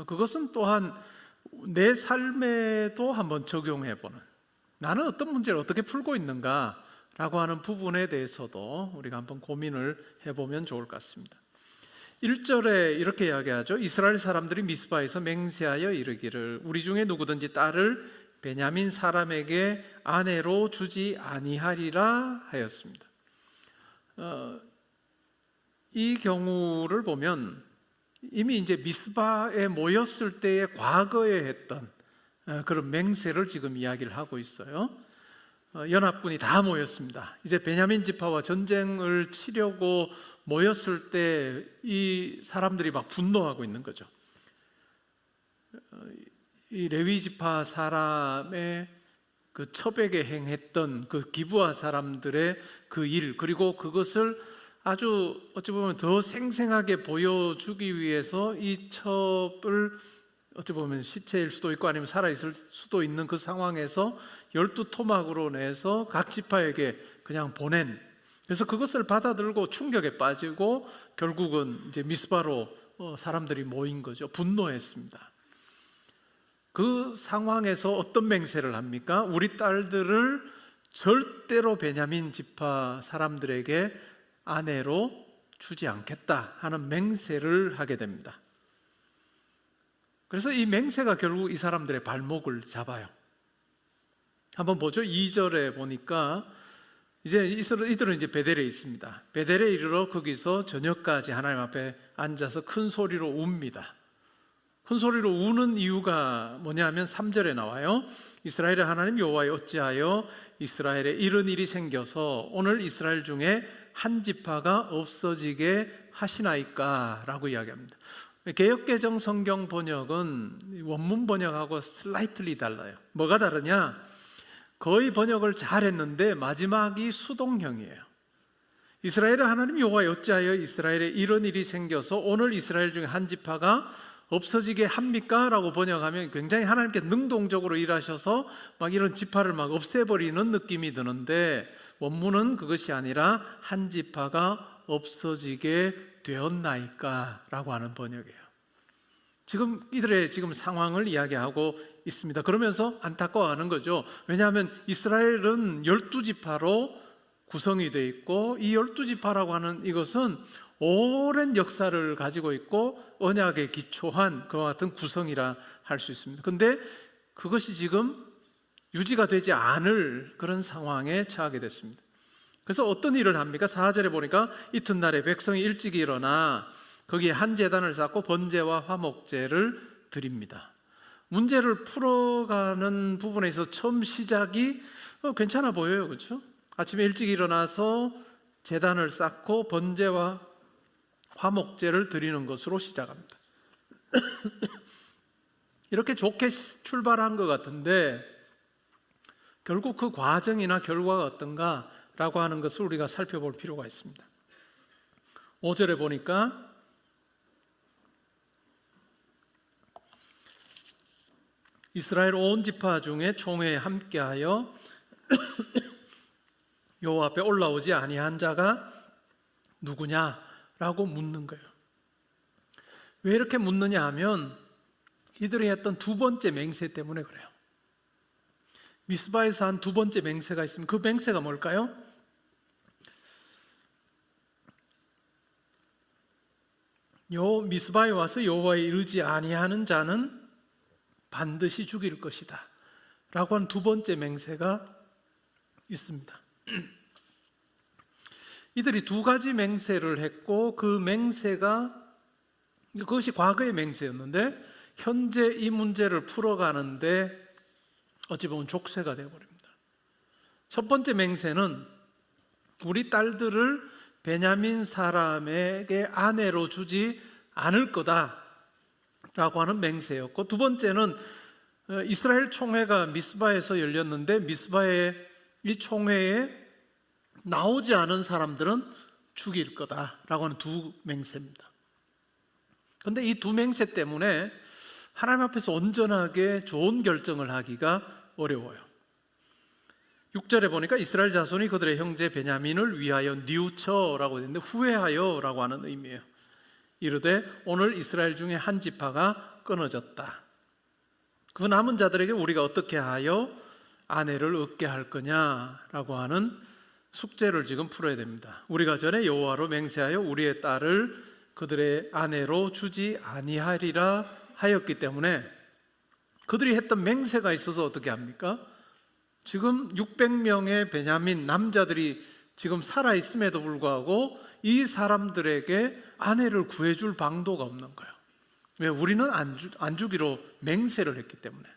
그것은 또한 내 삶에도 한번 적용해보는, 나는 어떤 문제를 어떻게 풀고 있는가 라고 하는 부분에 대해서도 우리가 한번 고민을 해보면 좋을 것 같습니다. 1절에 이렇게 이야기하죠. 이스라엘 사람들이 미스바에서 맹세하여 이르기를 우리 중에 누구든지 딸을 베냐민 사람에게 아내로 주지 아니하리라 하였습니다. 이 경우를 보면 이미 이제 미스바에 모였을 때의 과거에 했던 그런 맹세를 지금 이야기를 하고 있어요. 연합군이 다 모였습니다. 이제 베냐민 지파와 전쟁을 치려고 모였을 때 이 사람들이 막 분노하고 있는 거죠. 이 레위 지파 사람의 그 첩에게 행했던 그 기브아 사람들의 그 일, 그리고 그것을 아주 어찌 보면 더 생생하게 보여주기 위해서 이 첩을 어찌 보면 시체일 수도 있고 아니면 살아있을 수도 있는 그 상황에서 12토막으로 내서 각 지파에게 그냥 보낸, 그래서 그것을 받아들고 충격에 빠지고 결국은 이제 미스바로 사람들이 모인 거죠. 분노했습니다. 그 상황에서 어떤 맹세를 합니까? 우리 딸들을 절대로 베냐민 지파 사람들에게 아내로 주지 않겠다 하는 맹세를 하게 됩니다. 그래서 이 맹세가 결국 이 사람들의 발목을 잡아요. 한번 보죠. 2절에 보니까 이제 이들은 이제 베델에 있습니다. 베델에 이르러 거기서 저녁까지 하나님 앞에 앉아서 큰 소리로 웁니다. 큰 소리로 우는 이유가 뭐냐면 3절에 나와요. 이스라엘의 하나님 여호와여, 어찌하여 이스라엘에 이런 일이 생겨서 오늘 이스라엘 중에 한 지파가 없어지게 하시나이까 라고 이야기합니다. 개역개정 성경 번역은 원문 번역하고 슬라이틀리 달라요. 뭐가 다르냐? 거의 번역을 잘했는데 마지막이 수동형이에요. 이스라엘의 하나님 여호와여, 어찌하여 이스라엘에 이런 일이 생겨서 오늘 이스라엘 중에 한 지파가 없어지게 합니까? 라고 번역하면 굉장히 하나님께 능동적으로 일하셔서 막 이런 지파를 막 없애버리는 느낌이 드는데, 원문은 그것이 아니라 한 지파가 없어지게 되었나이까 라고 하는 번역이에요. 지금 이들의 지금 상황을 이야기하고 있습니다. 그러면서 안타까워하는 거죠. 왜냐하면 이스라엘은 12지파로 구성이 되어 있고, 이 12지파라고 하는 이것은 오랜 역사를 가지고 있고 언약에 기초한 그와 같은 구성이라 할 수 있습니다. 그런데 그것이 지금 유지가 되지 않을 그런 상황에 처하게 됐습니다. 그래서 어떤 일을 합니까? 4절에 보니까 이튿날에 백성이 일찍 일어나 거기에 한 제단을 쌓고 번제와 화목제를 드립니다. 문제를 풀어가는 부분에 있어서 처음 시작이 괜찮아 보여요. 그렇죠? 아침에 일찍 일어나서 제단을 쌓고 번제와 화목제를 드리는 것으로 시작합니다. 이렇게 좋게 출발한 것 같은데 결국 그 과정이나 결과가 어떤가라고 하는 것을 우리가 살펴볼 필요가 있습니다. 5절에 보니까 이스라엘 온 지파 중에 총회에 함께하여 여호와 앞에 올라오지 아니한 자가 누구냐라고 묻는 거예요. 왜 이렇게 묻느냐 하면 이들이 했던 두 번째 맹세 때문에 그래요. 미스바에서 한 두 번째 맹세가 있으면 그 맹세가 뭘까요? 미스바에 와서 여호와에 이르지 아니하는 자는 반드시 죽일 것이다 라고 하는 두 번째 맹세가 있습니다. 이들이 두 가지 맹세를 했고 그 맹세가 그것이 과거의 맹세였는데 현재 이 문제를 풀어가는데 어찌 보면 족쇄가 되어버립니다. 첫 번째 맹세는 우리 딸들을 베냐민 사람에게 아내로 주지 않을 거다라고 하는 맹세였고, 두 번째는 이스라엘 총회가 미스바에서 열렸는데 미스바의 이 총회에 나오지 않은 사람들은 죽일 거다라고 하는 두 맹세입니다. 그런데 이 두 맹세 때문에 하나님 앞에서 온전하게 좋은 결정을 하기가 어려워요. 6절에 보니까 이스라엘 자손이 그들의 형제 베냐민을 위하여 뉘우쳐라고 되어 있는데 후회하여라고 하는 의미예요. 이르되 오늘 이스라엘 중에 한 지파가 끊어졌다. 그 남은 자들에게 우리가 어떻게 하여 아내를 얻게 할 거냐라고 하는 숙제를 지금 풀어야 됩니다. 우리가 전에 여호와로 맹세하여 우리의 딸을 그들의 아내로 주지 아니하리라 하였기 때문에 그들이 했던 맹세가 있어서 어떻게 합니까? 지금 600명의 베냐민 남자들이 지금 살아있음에도 불구하고 이 사람들에게 아내를 구해줄 방도가 없는 거예요. 왜? 우리는 안 주기로 맹세를 했기 때문에.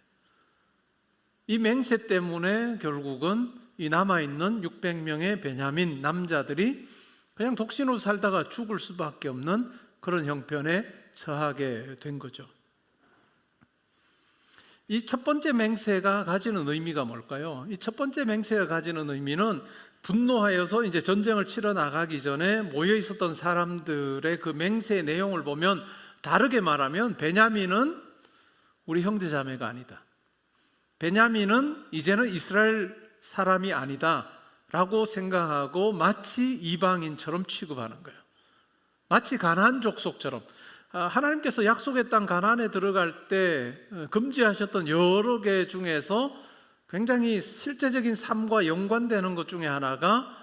이 맹세 때문에 결국은 이 남아있는 600명의 베냐민 남자들이 그냥 독신으로 살다가 죽을 수밖에 없는 그런 형편에 처하게 된 거죠. 이 첫 번째 맹세가 가지는 의미가 뭘까요? 이 첫 번째 맹세가 가지는 의미는 분노하여서 이제 전쟁을 치러 나가기 전에 모여 있었던 사람들의 그 맹세의 내용을 보면 다르게 말하면 베냐민은 우리 형제자매가 아니다. 베냐민은 이제는 이스라엘 사람이 아니다 라고 생각하고 마치 이방인처럼 취급하는 거예요. 마치 가나안 족속처럼. 하나님께서 약속의 땅 가나안에 들어갈 때 금지하셨던 여러 개 중에서 굉장히 실제적인 삶과 연관되는 것 중에 하나가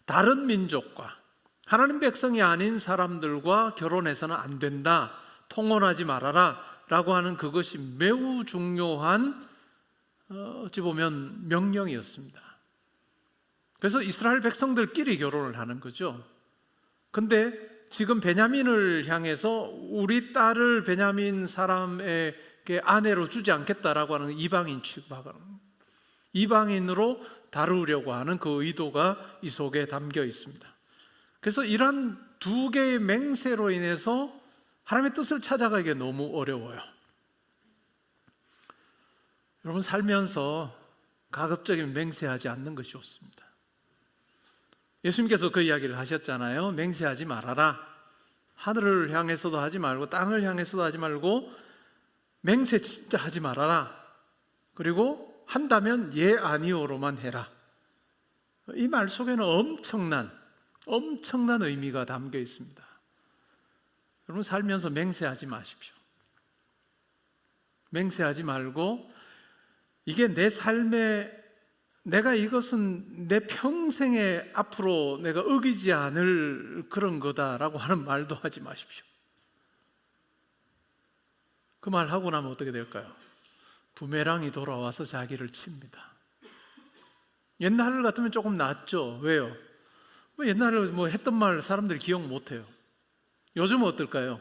다른 민족과 하나님 백성이 아닌 사람들과 결혼해서는 안 된다, 통혼하지 말아라 라고 하는 그것이 매우 중요한 어찌 보면 명령이었습니다. 그래서 이스라엘 백성들끼리 결혼을 하는 거죠. 근데 지금 베냐민을 향해서 우리 딸을 베냐민 사람에게 아내로 주지 않겠다라고 하는 이방인 취급하는, 이방인으로 다루려고 하는 그 의도가 이 속에 담겨 있습니다. 그래서 이러한 두 개의 맹세로 인해서 하나님의 뜻을 찾아가기가 너무 어려워요. 여러분, 살면서 가급적이면 맹세하지 않는 것이 좋습니다. 예수님께서 그 이야기를 하셨잖아요. 맹세하지 말아라. 하늘을 향해서도 하지 말고 땅을 향해서도 하지 말고 맹세 진짜 하지 말아라. 그리고 한다면 예 아니오로만 해라. 이 말 속에는 엄청난 의미가 담겨 있습니다. 여러분, 살면서 맹세하지 마십시오. 맹세하지 말고 이게 내 삶에 내가 이것은 내 평생에 앞으로 내가 어기지 않을 그런 거다라고 하는 말도 하지 마십시오. 그 말 하고 나면 어떻게 될까요? 부메랑이 돌아와서 자기를 칩니다. 옛날 같으면 조금 낫죠. 왜요? 옛날에 했던 말 사람들이 기억 못해요. 요즘은 어떨까요?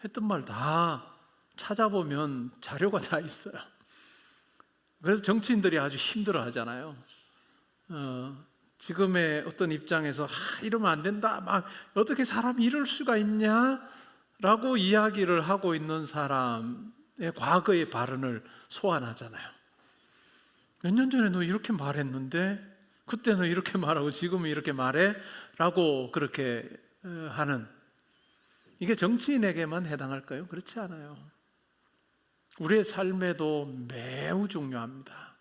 했던 말 다 찾아보면 자료가 다 있어요. 그래서 정치인들이 아주 힘들어 하잖아요. 지금의 어떤 입장에서 이러면 안 된다, 막 어떻게 사람이 이럴 수가 있냐라고 이야기를 하고 있는 사람의 과거의 발언을 소환하잖아요. 몇 년 전에 너 이렇게 말했는데 그때는 이렇게 말하고 지금은 이렇게 말해? 라고 그렇게 하는, 이게 정치인에게만 해당할까요? 그렇지 않아요. 우리의 삶에도 매우 중요합니다.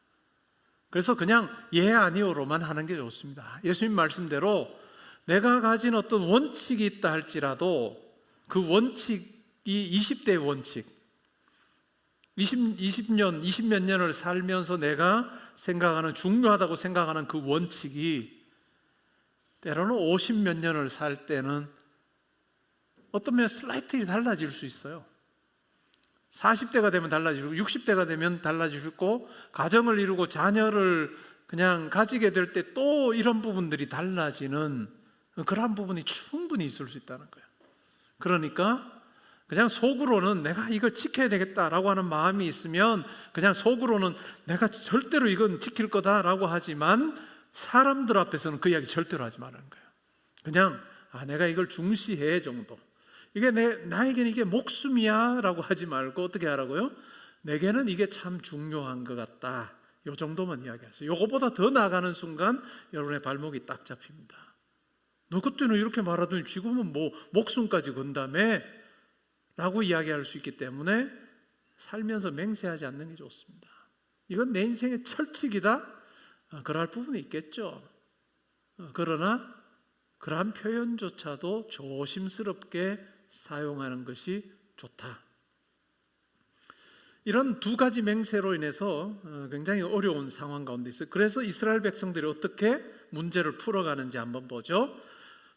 그래서 그냥 예 아니오로만 하는 게 좋습니다. 예수님 말씀대로 내가 가진 어떤 원칙이 있다 할지라도 그 원칙이 20대의 원칙, 20몇 년을 살면서 내가 생각하는, 중요하다고 생각하는 그 원칙이 때로는 50몇 년을 살 때는 어떤 면에 슬라이트리 달라질 수 있어요. 40대가 되면 달라지고 60대가 되면 달라지고 가정을 이루고 자녀를 그냥 가지게 될 때 또 이런 부분들이 달라지는 그러한 부분이 충분히 있을 수 있다는 거예요. 그러니까 그냥 속으로는 내가 이걸 지켜야 되겠다라고 하는 마음이 있으면 그냥 속으로는 내가 절대로 이건 지킬 거다라고 하지만 사람들 앞에서는 그 이야기 절대로 하지 말라는 거예요. 그냥 내가 이걸 중시해 정도, 이게 나에게는 이게 목숨이야 라고 하지 말고 어떻게 하라고요? 내게는 이게 참 중요한 것 같다, 이 정도만 이야기하세요. 이거보다 더 나아가는 순간 여러분의 발목이 딱 잡힙니다. 너 그때는 이렇게 말하더니 지금은 목숨까지 건다며 라고 이야기할 수 있기 때문에 살면서 맹세하지 않는 게 좋습니다. 이건 내 인생의 철칙이다? 그럴 부분이 있겠죠. 그러나 그러한 표현조차도 조심스럽게 사용하는 것이 좋다. 이런 두 가지 맹세로 인해서 굉장히 어려운 상황 가운데 있어요. 그래서 이스라엘 백성들이 어떻게 문제를 풀어가는지 한번 보죠.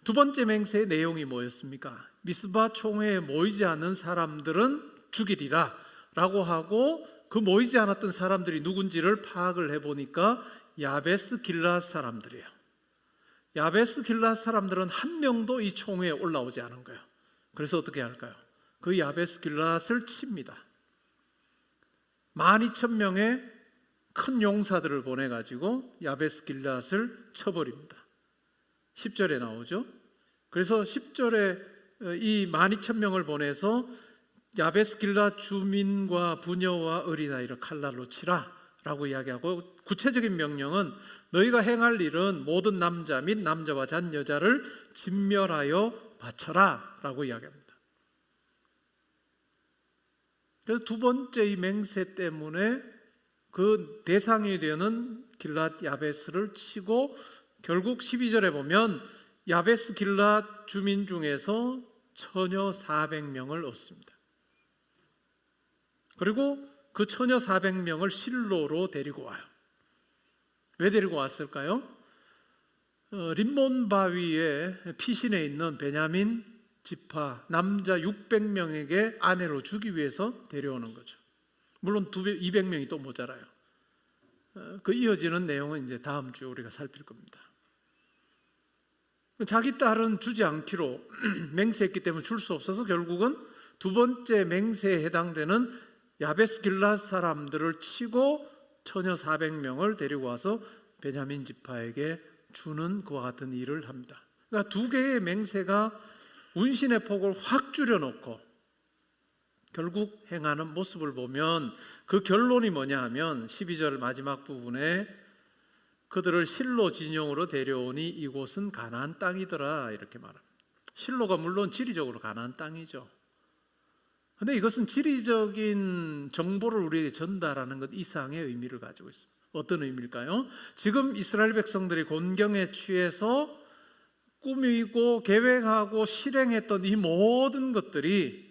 두 번째 맹세의 내용이 뭐였습니까? 미스바 총회에 모이지 않은 사람들은 죽이리라 라고 하고, 그 모이지 않았던 사람들이 누군지를 파악을 해보니까 야베스 길앗 사람들이에요. 야베스 길앗 사람들은 한 명도 이 총회에 올라오지 않은 거예요. 그래서 어떻게 할까요? 그 야베스 길앗을 칩니다. 12,000명의 큰 용사들을 보내가지고 야베스 길앗을 쳐버립니다. 10절에 나오죠. 그래서 10절에 이 12,000명을 보내서 야베스 길앗 주민과 부녀와 어린아이를 칼날로 치라 라고 이야기하고, 구체적인 명령은 너희가 행할 일은 모든 남자 및 남자와 잔여자를 진멸하여 바쳐라 라고 이야기합니다. 그래서 두 번째 이 맹세 때문에 그 대상이 되는 길앗 야베스를 치고, 결국 12절에 보면 야베스 길앗 주민 중에서 처녀 400명을 얻습니다. 그리고 그 처녀 400명을 실로로 데리고 와요. 왜 데리고 왔을까요? 림몬 바위에 피신해 있는 베냐민 지파 남자 600명에게 아내로 주기 위해서 데려오는 거죠. 물론 200명이 또 모자라요. 그 이어지는 내용은 이제 다음 주 우리가 살필 겁니다. 자기 딸은 주지 않기로 맹세했기 때문에 줄 수 없어서 결국은 두 번째 맹세에 해당되는 야베스 길앗 사람들을 치고 처녀 400명을 데리고 와서 베냐민 지파에게 주는 그와 같은 일을 합니다. 그러니까 두 개의 맹세가 운신의 폭을 확 줄여놓고 결국 행하는 모습을 보면 그 결론이 뭐냐 하면 12절 마지막 부분에 그들을 실로 진영으로 데려오니 이곳은 가나안 땅이더라 이렇게 말합니다. 실로가 물론 지리적으로 가나안 땅이죠. 그런데 이것은 지리적인 정보를 우리에게 전달하는 것 이상의 의미를 가지고 있습니다. 어떤 의미일까요? 지금 이스라엘 백성들이 곤경에 취해서 꾸미고 계획하고 실행했던 이 모든 것들이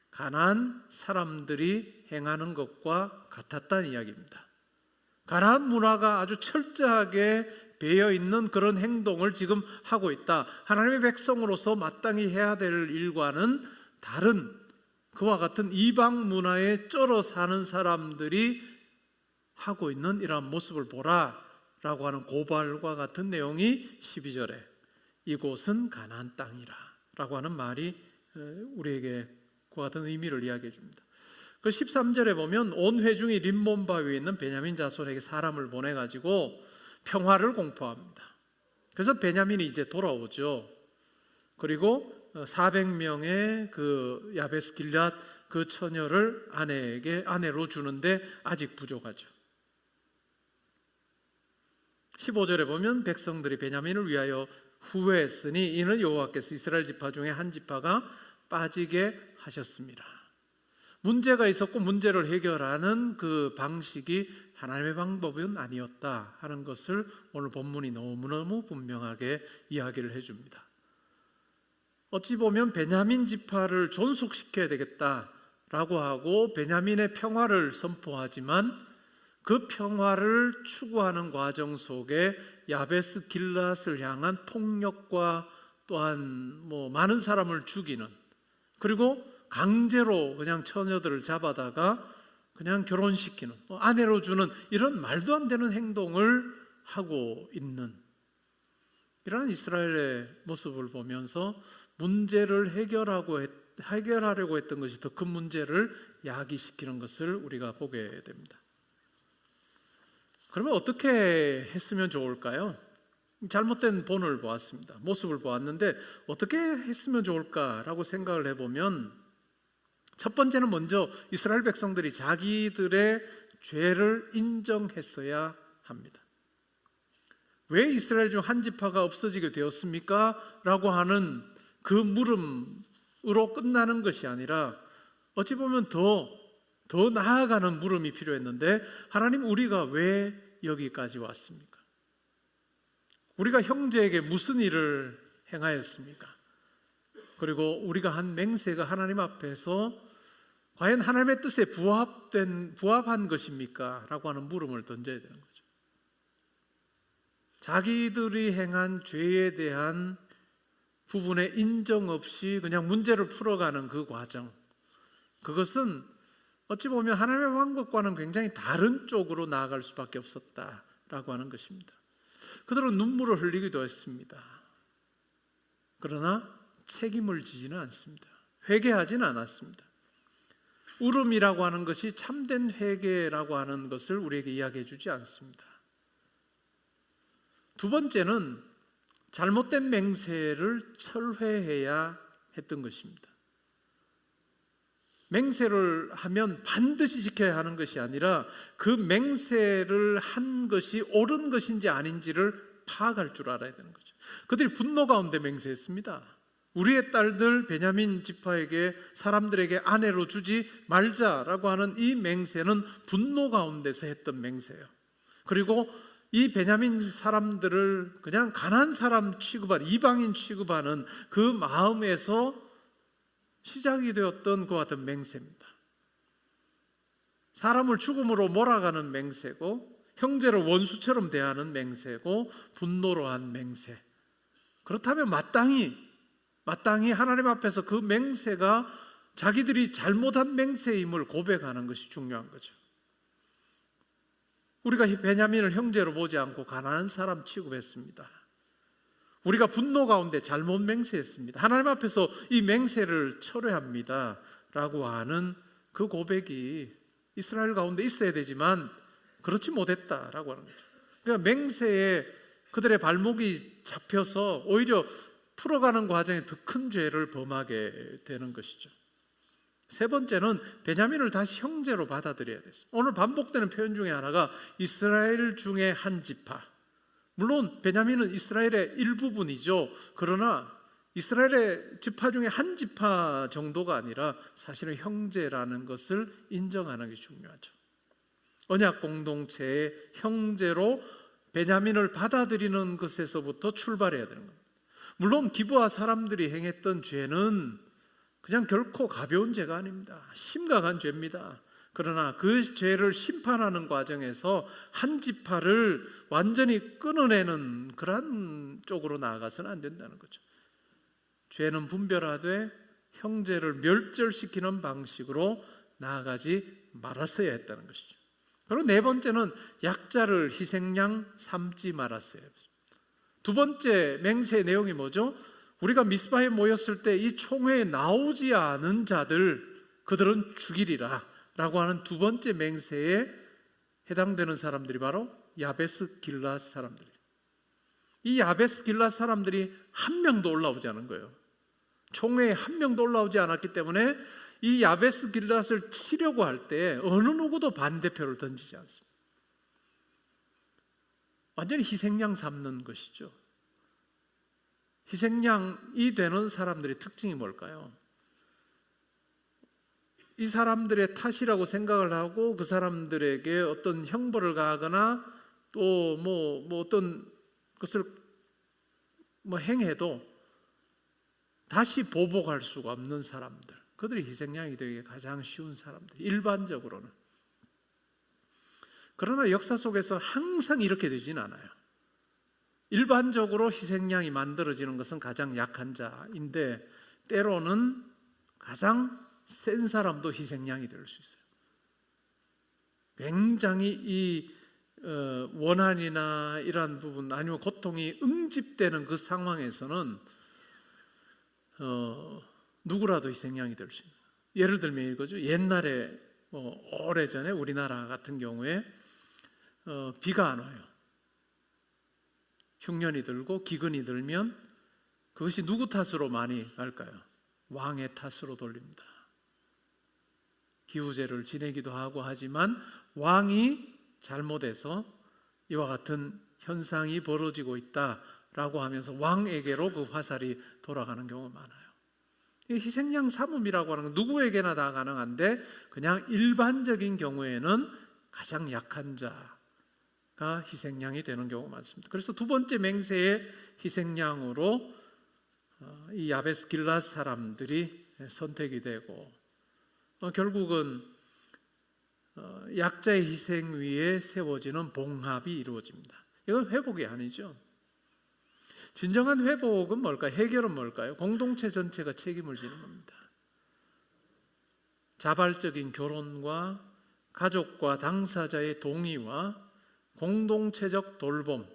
가나안 사람들이 행하는 것과 같았다는 이야기입니다. 가나안 문화가 아주 철저하게 배어 있는 그런 행동을 지금 하고 있다. 하나님의 백성으로서 마땅히 해야 될 일과는 다른 그와 같은 이방 문화에 쩔어 사는 사람들이 하고 있는 이러한 모습을 보라 라고 하는 고발과 같은 내용이 12절에 이곳은 가나안 땅이라 라고 하는 말이 우리에게 그와 같은 의미를 이야기해 줍니다. 그 13절에 보면 온 회중이 림몬 바위에 있는 베냐민 자손에게 사람을 보내가지고 평화를 공포합니다. 그래서 베냐민이 이제 돌아오죠. 그리고 400명의 그 야베스 길앗 그 처녀를 아내로 주는데 아직 부족하죠. 15절에 보면 백성들이 베냐민을 위하여 후회했으니 이는 여호와께서 이스라엘 지파 중에 한 지파가 빠지게 하셨습니다. 문제가 있었고 문제를 해결하는 그 방식이 하나님의 방법은 아니었다 하는 것을 오늘 본문이 너무너무 분명하게 이야기를 해줍니다. 어찌 보면 베냐민 지파를 존속시켜야 되겠다라고 하고 베냐민의 평화를 선포하지만 그 평화를 추구하는 과정 속에 야베스 길앗을 향한 폭력과 또한 많은 사람을 죽이는 그리고 강제로 그냥 처녀들을 잡아다가 그냥 결혼시키는 아내로 주는 이런 말도 안 되는 행동을 하고 있는 이런 이스라엘의 모습을 보면서 문제를 해결하려고 했던 것이 더 큰 문제를 야기시키는 것을 우리가 보게 됩니다. 그러면 어떻게 했으면 좋을까요? 잘못된 본을 보았습니다. 모습을 보았는데 어떻게 했으면 좋을까라고 생각을 해보면 첫 번째는 먼저 이스라엘 백성들이 자기들의 죄를 인정했어야 합니다. 왜 이스라엘 중 한 지파가 없어지게 되었습니까? 라고 하는 그 물음으로 끝나는 것이 아니라 어찌 보면 더 나아가는 물음이 필요했는데 하나님 우리가 왜 여기까지 왔습니까? 우리가 형제에게 무슨 일을 행하였습니까? 그리고 우리가 한 맹세가 하나님 앞에서 과연 하나님의 뜻에 부합한 것입니까? 라고 하는 물음을 던져야 되는 거죠. 자기들이 행한 죄에 대한 부분에 인정 없이 그냥 문제를 풀어가는 그 과정, 그것은 어찌 보면 하나님의 방법과는 굉장히 다른 쪽으로 나아갈 수밖에 없었다라고 하는 것입니다. 그들은 눈물을 흘리기도 했습니다. 그러나 책임을 지지는 않습니다. 회개하지는 않았습니다. 울음이라고 하는 것이 참된 회개라고 하는 것을 우리에게 이야기해 주지 않습니다. 두 번째는 잘못된 맹세를 철회해야 했던 것입니다. 맹세를 하면 반드시 지켜야 하는 것이 아니라 그 맹세를 한 것이 옳은 것인지 아닌지를 파악할 줄 알아야 되는 거죠. 그들이 분노 가운데 맹세했습니다. 우리의 딸들 베냐민 지파에게 사람들에게 아내로 주지 말자라고 하는 이 맹세는 분노 가운데서 했던 맹세예요. 그리고 이 베냐민 사람들을 그냥 가난한 사람 취급한 이방인 취급하는 그 마음에서 시작이 되었던 그 같은 맹세입니다. 사람을 죽음으로 몰아가는 맹세고 형제를 원수처럼 대하는 맹세고 분노로 한 맹세. 그렇다면 마땅히 마땅히 하나님 앞에서 그 맹세가 자기들이 잘못한 맹세임을 고백하는 것이 중요한 거죠. 우리가 베냐민을 형제로 보지 않고 가난한 사람 취급했습니다. 우리가 분노 가운데 잘못 맹세했습니다. 하나님 앞에서 이 맹세를 철회합니다 라고 하는 그 고백이 이스라엘 가운데 있어야 되지만 그렇지 못했다라고 하는 거죠. 그러니까 맹세에 그들의 발목이 잡혀서 오히려 풀어가는 과정에 더 큰 죄를 범하게 되는 것이죠. 세 번째는 베냐민을 다시 형제로 받아들여야 됐습니다. 오늘 반복되는 표현 중에 하나가 이스라엘 중에 한 지파. 물론 베냐민은 이스라엘의 일부분이죠. 그러나 이스라엘의 지파 중에 한 지파 정도가 아니라 사실은 형제라는 것을 인정하는 게 중요하죠. 언약 공동체의 형제로 베냐민을 받아들이는 것에서부터 출발해야 되는 겁니다. 물론 기브아 사람들이 행했던 죄는 그냥 결코 가벼운 죄가 아닙니다. 심각한 죄입니다. 그러나 그 죄를 심판하는 과정에서 한 지파를 완전히 끊어내는 그런 쪽으로 나아가서는 안 된다는 거죠. 죄는 분별하되 형제를 멸절시키는 방식으로 나아가지 말았어야 했다는 것이죠. 그리고 네 번째는 약자를 희생양 삼지 말았어야 했습니다. 두 번째 맹세의 내용이 뭐죠? 우리가 미스바에 모였을 때 이 총회에 나오지 않은 자들 그들은 죽이리라 라고 하는 두 번째 맹세에 해당되는 사람들이 바로 야베스 길앗 사람들이에요. 이 야베스 길앗 사람들이 한 명도 올라오지 않은 거예요. 총회에 한 명도 올라오지 않았기 때문에 이 야베스 길앗을 치려고 할 때 어느 누구도 반대표를 던지지 않습니다. 완전히 희생양 삼는 것이죠. 희생양이 되는 사람들의 특징이 뭘까요? 이 사람들의 탓이라고 생각을 하고 그 사람들에게 어떤 형벌을 가하거나 또 어떤 것을 행해도 다시 보복할 수가 없는 사람들, 그들이 희생양이 되기 가장 쉬운 사람들, 일반적으로는. 그러나 역사 속에서 항상 이렇게 되진 않아요. 일반적으로 희생양이 만들어지는 것은 가장 약한 자인데 때로는 가장 센 사람도 희생양이 될 수 있어요. 굉장히 이 원한이나 이러한 부분 아니면 고통이 응집되는 그 상황에서는 누구라도 희생양이 될 수 있는. 예를 들면 이거죠. 옛날에 오래전에 우리나라 같은 경우에 비가 안 와요. 흉년이 들고 기근이 들면 그것이 누구 탓으로 많이 갈까요? 왕의 탓으로 돌립니다. 기후제를 지내기도 하고 하지만 왕이 잘못해서 이와 같은 현상이 벌어지고 있다라고 하면서 왕에게로 그 화살이 돌아가는 경우가 많아요. 희생양 삼음이라고 하는 건 누구에게나 다 가능한데 그냥 일반적인 경우에는 가장 약한 자가 희생양이 되는 경우가 많습니다. 그래서 두 번째 맹세의 희생양으로 이 야베스 길앗 사람들이 선택이 되고 결국은 약자의 희생 위에 세워지는 봉합이 이루어집니다. 이건 회복이 아니죠. 진정한 회복은 뭘까요? 해결은 뭘까요? 공동체 전체가 책임을 지는 겁니다. 자발적인 결혼과 가족과 당사자의 동의와 공동체적 돌봄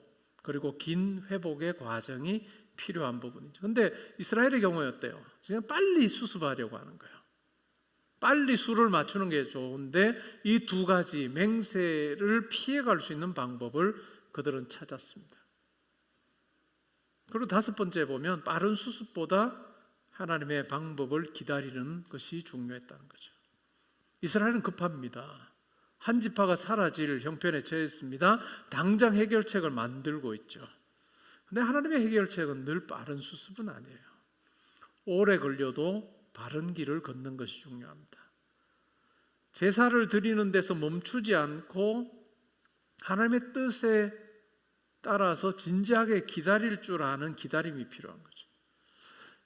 그리고 긴 회복의 과정이 필요한 부분이죠. 그런데 이스라엘의 경우에 어때요? 그냥 빨리 수습하려고 하는 거예요. 빨리 수를 맞추는 게 좋은데 이 두 가지 맹세를 피해갈 수 있는 방법을 그들은 찾았습니다. 그리고 다섯 번째 보면 빠른 수습보다 하나님의 방법을 기다리는 것이 중요했다는 거죠. 이스라엘은 급합니다. 한 지파가 사라질 형편에 처했습니다. 당장 해결책을 만들고 있죠. 근데 하나님의 해결책은 늘 빠른 수습은 아니에요. 오래 걸려도 바른 길을 걷는 것이 중요합니다. 제사를 드리는 데서 멈추지 않고 하나님의 뜻에 따라서 진지하게 기다릴 줄 아는 기다림이 필요한 거죠.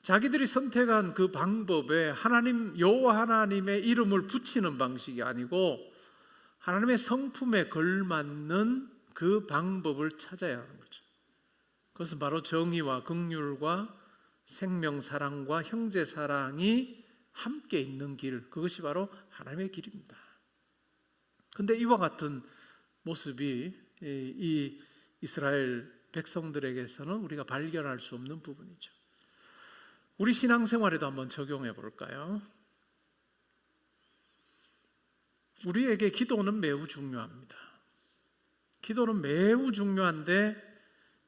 자기들이 선택한 그 방법에 하나님 여호와 하나님의 이름을 붙이는 방식이 아니고 하나님의 성품에 걸맞는 그 방법을 찾아야 하는 거죠. 그것은 바로 정의와 긍휼과 생명 사랑과 형제 사랑이 함께 있는 길, 그것이 바로 하나님의 길입니다. 근데 이와 같은 모습이 이 이스라엘 백성들에게서는 우리가 발견할 수 없는 부분이죠. 우리 신앙생활에도 한번 적용해 볼까요? 우리에게 기도는 매우 중요합니다. 기도는 매우 중요한데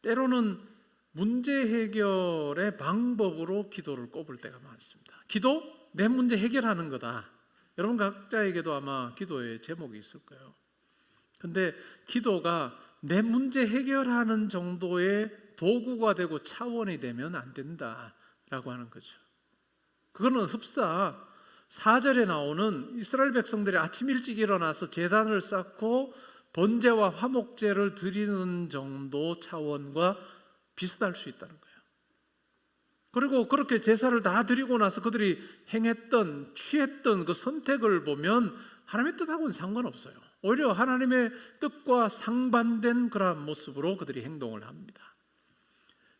때로는 문제 해결의 방법으로 기도를 꼽을 때가 많습니다. 기도? 내 문제 해결하는 거다. 여러분 각자에게도 아마 기도의 제목이 있을 거예요. 근데 기도가 내 문제 해결하는 정도의 도구가 되고 차원이 되면 안 된다라고 하는 거죠. 그거는 흡사 4절에 나오는 이스라엘 백성들이 아침 일찍 일어나서 제단을 쌓고 번제와 화목제를 드리는 정도 차원과 비슷할 수 있다는 거예요. 그리고 그렇게 제사를 다 드리고 나서 그들이 행했던, 취했던 그 선택을 보면 하나님의 뜻하고는 상관없어요. 오히려 하나님의 뜻과 상반된 그러한 모습으로 그들이 행동을 합니다.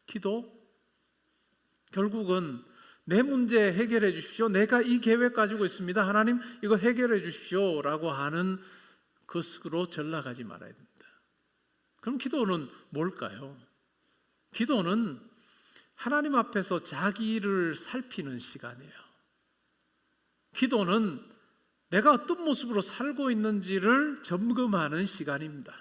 기도, 결국은 내 문제 해결해 주십시오. 내가 이 계획 가지고 있습니다. 하나님 이거 해결해 주십시오 라고 하는 것으로 전락하지 말아야 됩니다. 그럼 기도는 뭘까요? 기도는 하나님 앞에서 자기를 살피는 시간이에요. 기도는 내가 어떤 모습으로 살고 있는지를 점검하는 시간입니다.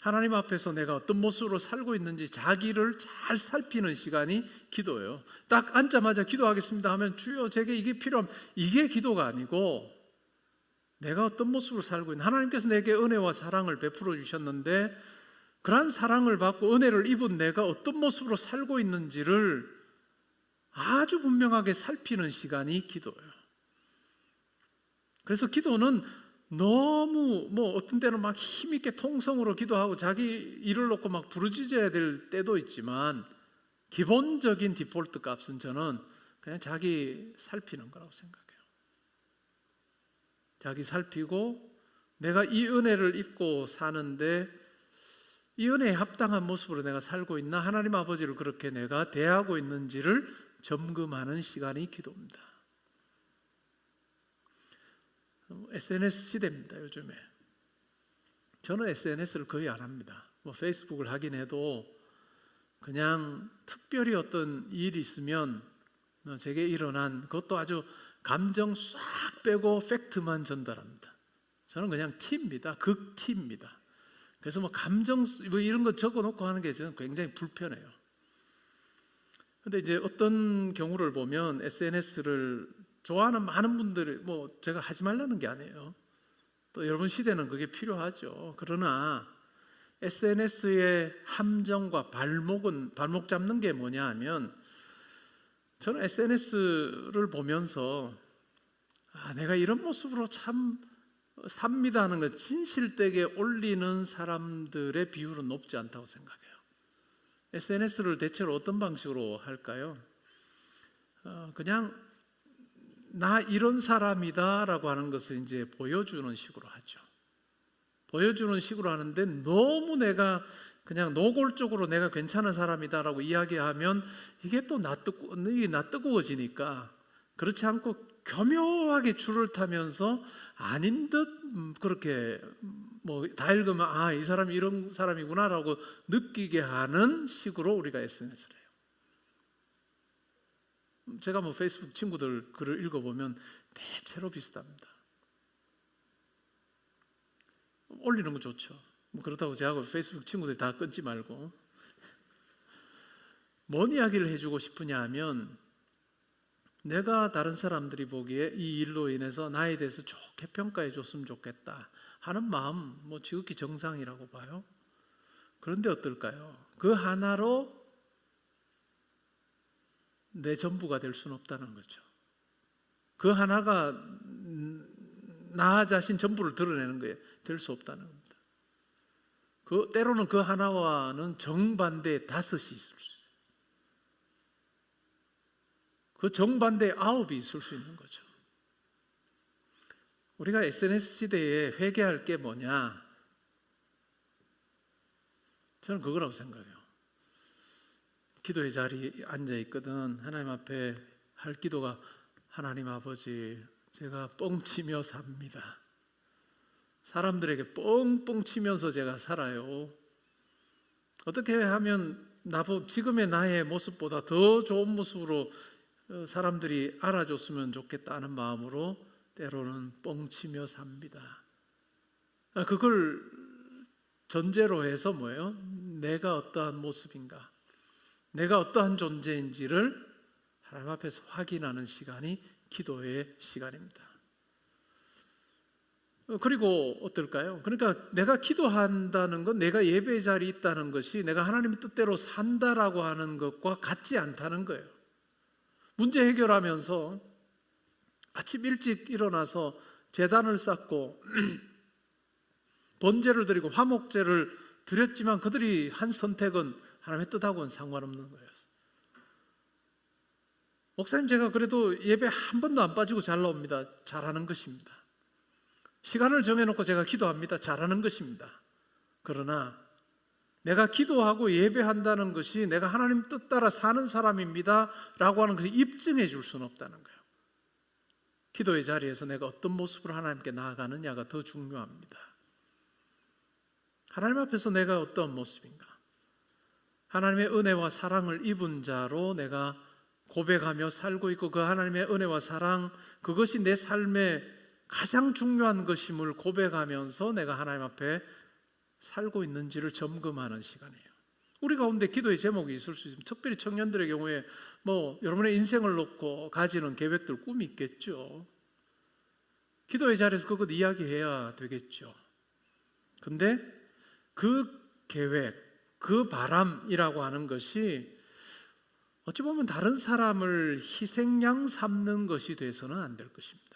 하나님 앞에서 내가 어떤 모습으로 살고 있는지 자기를 잘 살피는 시간이 기도예요. 딱 앉자마자 기도하겠습니다 하면 주여 제게 이게 필요합니다. 이게 기도가 아니고 내가 어떤 모습으로 살고 있는, 하나님께서 내게 은혜와 사랑을 베풀어 주셨는데 그러한 사랑을 받고 은혜를 입은 내가 어떤 모습으로 살고 있는지를 아주 분명하게 살피는 시간이 기도예요. 그래서 기도는 너무 어떤 때는 막 힘있게 통성으로 기도하고 자기 일을 놓고 막 부르짖어야 될 때도 있지만 기본적인 디폴트 값은 저는 그냥 자기 살피는 거라고 생각해요. 자기 살피고 내가 이 은혜를 입고 사는데 이 은혜에 합당한 모습으로 내가 살고 있나, 하나님 아버지를 그렇게 내가 대하고 있는지를 점검하는 시간이 기도입니다. SNS 시대입니다. 요즘에 저는 SNS를 거의 안 합니다. 페이스북을 하긴 해도 그냥 특별히 어떤 일이 있으면 제게 일어난 그것도 아주 감정 싹 빼고 팩트만 전달합니다. 저는 그냥 T입니다. 극T입니다. 그래서 감정 이런 거 적어놓고 하는 게 저는 굉장히 불편해요. 근데 이제 어떤 경우를 보면 SNS를 좋아하는 많은 분들이 제가 하지 말라는 게 아니에요. 또 여러분 시대는 그게 필요하죠. 그러나 SNS의 함정과 발목 잡는 게 뭐냐 하면 저는 SNS를 보면서 내가 이런 모습으로 참 삽니다 하는 걸 진실되게 올리는 사람들의 비율은 높지 않다고 생각해요. SNS를 대체로 어떤 방식으로 할까요? 그냥 나 이런 사람이다 라고 하는 것을 이제 보여주는 식으로 하죠. 보여주는 식으로 하는데 너무 내가 그냥 노골적으로 내가 괜찮은 사람이다 라고 이야기하면 이게 또 낯뜨거워지니까 그렇지 않고 교묘하게 줄을 타면서 아닌 듯 그렇게 다 읽으면 이 사람이 이런 사람이구나 라고 느끼게 하는 식으로 우리가 SNS를 해요. 제가 페이스북 친구들 글을 읽어보면 대체로 비슷합니다. 올리는 거 좋죠. 그렇다고 제가 페이스북 친구들 다 끊지 말고 뭔 이야기를 해주고 싶으냐 하면 내가 다른 사람들이 보기에 이 일로 인해서 나에 대해서 좋게 평가해 줬으면 좋겠다 하는 마음 지극히 정상이라고 봐요. 그런데 어떨까요? 그 하나로 내 전부가 될 수는 없다는 거죠. 그 하나가 나 자신 전부를 드러내는 거에 될 수 없다는 겁니다. 때로는 그 하나와는 정반대의 5이 있을 수 있어요. 그 정반대의 9이 있을 수 있는 거죠. 우리가 SNS 시대에 회개할 게 뭐냐? 저는 그거라고 생각해요. 기도의 자리에 앉아 있거든 하나님 앞에 할 기도가 하나님 아버지, 제가 뻥치며 삽니다. 사람들에게 뻥뻥 치면서 제가 살아요. 어떻게 하면 지금의 나의 모습보다 더 좋은 모습으로 사람들이 알아줬으면 좋겠다는 마음으로 때로는 뻥치며 삽니다. 그걸 전제로 해서 뭐예요? 내가 어떠한 모습인가, 내가 어떠한 존재인지를 하나님 앞에서 확인하는 시간이 기도의 시간입니다. 그리고 어떨까요? 그러니까 내가 기도한다는 건, 내가 예배 자리에 있다는 것이 내가 하나님의 뜻대로 산다라고 하는 것과 같지 않다는 거예요. 문제 해결하면서 아침 일찍 일어나서 제단을 쌓고 번제를 드리고 화목제를 드렸지만 그들이 한 선택은 하나님의 뜻하고는 상관없는 거예요. 목사님, 제가 그래도 예배 한 번도 안 빠지고 잘 나옵니다. 잘하는 것입니다. 시간을 정해놓고 제가 기도합니다. 잘하는 것입니다. 그러나 내가 기도하고 예배한다는 것이 내가 하나님 뜻 따라 사는 사람입니다 라고 하는 것을 입증해 줄 수는 없다는 거예요. 기도의 자리에서 내가 어떤 모습으로 하나님께 나아가느냐가 더 중요합니다. 하나님 앞에서 내가 어떤 모습인가, 하나님의 은혜와 사랑을 입은 자로 내가 고백하며 살고 있고, 그 하나님의 은혜와 사랑, 그것이 내 삶의 가장 중요한 것임을 고백하면서 내가 하나님 앞에 살고 있는지를 점검하는 시간이에요. 우리 가운데 기도의 제목이 있을 수 있습니다. 특별히 청년들의 경우에 여러분의 인생을 놓고 가지는 계획들, 꿈이 있겠죠. 기도의 자리에서 그것 이야기해야 되겠죠. 근데 그 계획, 그 바람이라고 하는 것이 어찌 보면 다른 사람을 희생양 삼는 것이 돼서는 안 될 것입니다.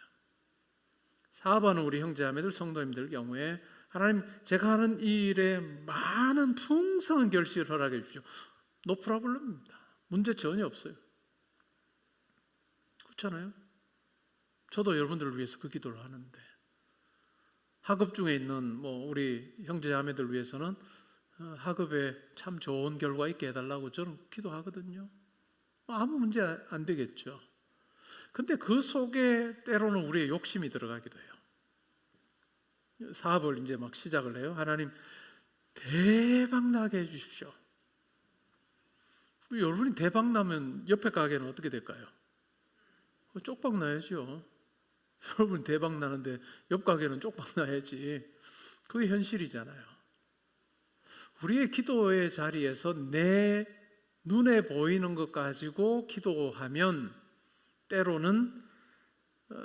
사업하는 우리 형제자매들, 성도님들 경우에 하나님, 제가 하는 이 일에 많은 풍성한 결실을 허락해 주십시오. No problem입니다. 문제 전혀 없어요. 그렇잖아요? 저도 여러분들을 위해서 그 기도를 하는데, 학업 중에 있는 우리 형제자매들 위해서는 학업에 참 좋은 결과 있게 해달라고 저는 기도하거든요. 아무 문제 안 되겠죠. 근데 그 속에 때로는 우리의 욕심이 들어가기도 해요. 사업을 이제 막 시작을 해요. 하나님, 대박 나게 해주십시오. 여러분이 대박 나면 옆에 가게는 어떻게 될까요? 쪽박 나야죠. 여러분 대박 나는데 옆 가게는 쪽박 나야지. 그게 현실이잖아요. 우리의 기도의 자리에서 내 눈에 보이는 것 가지고 기도하면 때로는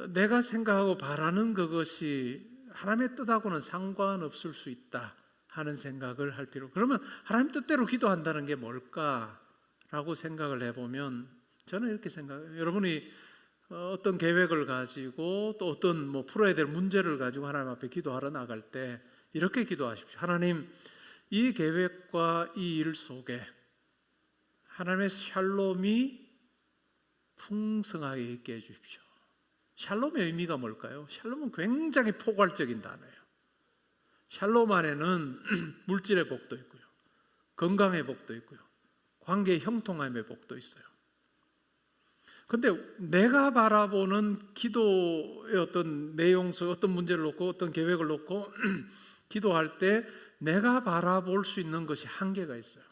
내가 생각하고 바라는 그것이 하나님의 뜻하고는 상관없을 수 있다 하는 생각을 할 필요. 그러면 하나님 뜻대로 기도한다는 게 뭘까라고 생각을 해보면 저는 이렇게 생각해요. 여러분이 어떤 계획을 가지고 또 어떤 풀어야 될 문제를 가지고 하나님 앞에 기도하러 나갈 때 이렇게 기도하십시오. 하나님, 이 계획과 이 일 속에 하나님의 샬롬이 풍성하게 있게 해주십시오. 샬롬의 의미가 뭘까요? 샬롬은 굉장히 포괄적인 단어예요. 샬롬 안에는 물질의 복도 있고요, 건강의 복도 있고요, 관계의 형통함의 복도 있어요. 근데 내가 바라보는 기도의 어떤 내용 속 어떤 문제를 놓고 어떤 계획을 놓고 기도할 때 내가 바라볼 수 있는 것이 한계가 있어요.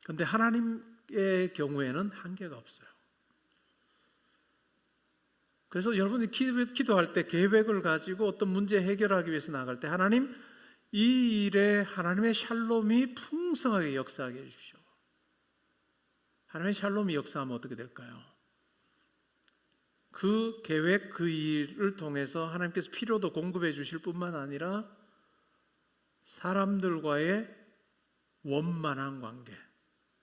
근데 하나님의 경우에는 한계가 없어요. 그래서 여러분이 기도할 때 계획을 가지고 어떤 문제 해결하기 위해서 나갈 때 하나님, 이 일에 하나님의 샬롬이 풍성하게 역사하게 해주십시오. 하나님의 샬롬이 역사하면 어떻게 될까요? 그 계획, 그 일을 통해서 하나님께서 필요도 공급해 주실 뿐만 아니라 사람들과의 원만한 관계,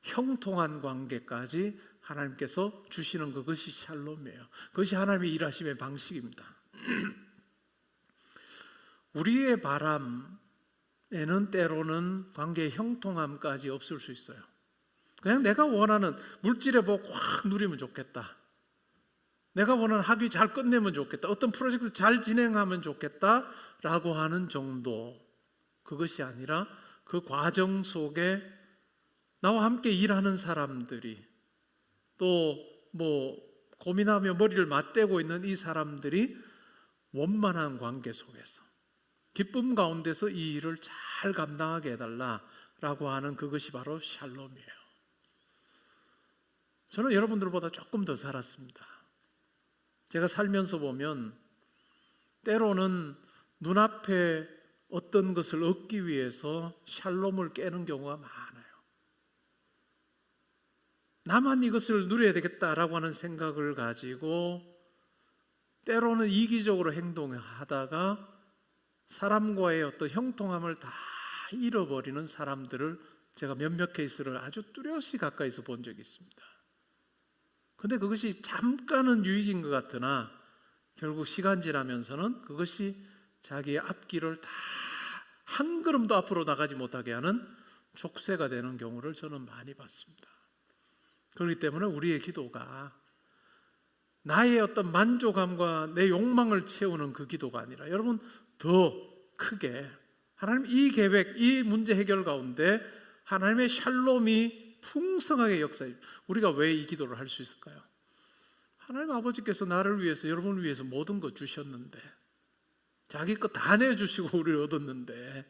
형통한 관계까지 하나님께서 주시는 그것이 샬롬이에요. 그것이 하나님의 일하심의 방식입니다. 우리의 바람에는 때로는 관계의 형통함까지 없을 수 있어요. 그냥 내가 원하는 물질의 복 확 누리면 좋겠다, 내가 원하는 학위 잘 끝내면 좋겠다, 어떤 프로젝트 잘 진행하면 좋겠다라고 하는 정도, 그것이 아니라 그 과정 속에 나와 함께 일하는 사람들이 또 고민하며 머리를 맞대고 있는 이 사람들이 원만한 관계 속에서 기쁨 가운데서 이 일을 잘 감당하게 해달라라고 하는 그것이 바로 샬롬이에요. 저는 여러분들보다 조금 더 살았습니다. 제가 살면서 보면 때로는 눈앞에 어떤 것을 얻기 위해서 샬롬을 깨는 경우가 많아요. 나만 이것을 누려야 되겠다라고 하는 생각을 가지고 때로는 이기적으로 행동하다가 사람과의 어떤 형통함을 다 잃어버리는 사람들을 제가 몇몇 케이스를 아주 뚜렷이 가까이서 본 적이 있습니다. 그런데 그것이 잠깐은 유익인 것 같으나 결국 시간 지나면서는 그것이 자기의 앞길을 다 한 걸음도 앞으로 나가지 못하게 하는 족쇄가 되는 경우를 저는 많이 봤습니다. 그렇기 때문에 우리의 기도가 나의 어떤 만족감과 내 욕망을 채우는 그 기도가 아니라 여러분 더 크게 하나님 이 계획, 이 문제 해결 가운데 하나님의 샬롬이 풍성하게 역사해. 우리가 왜 이 기도를 할 수 있을까요? 하나님 아버지께서 나를 위해서 여러분을 위해서 모든 것 주셨는데 자기 것 다 내주시고 우리를 얻었는데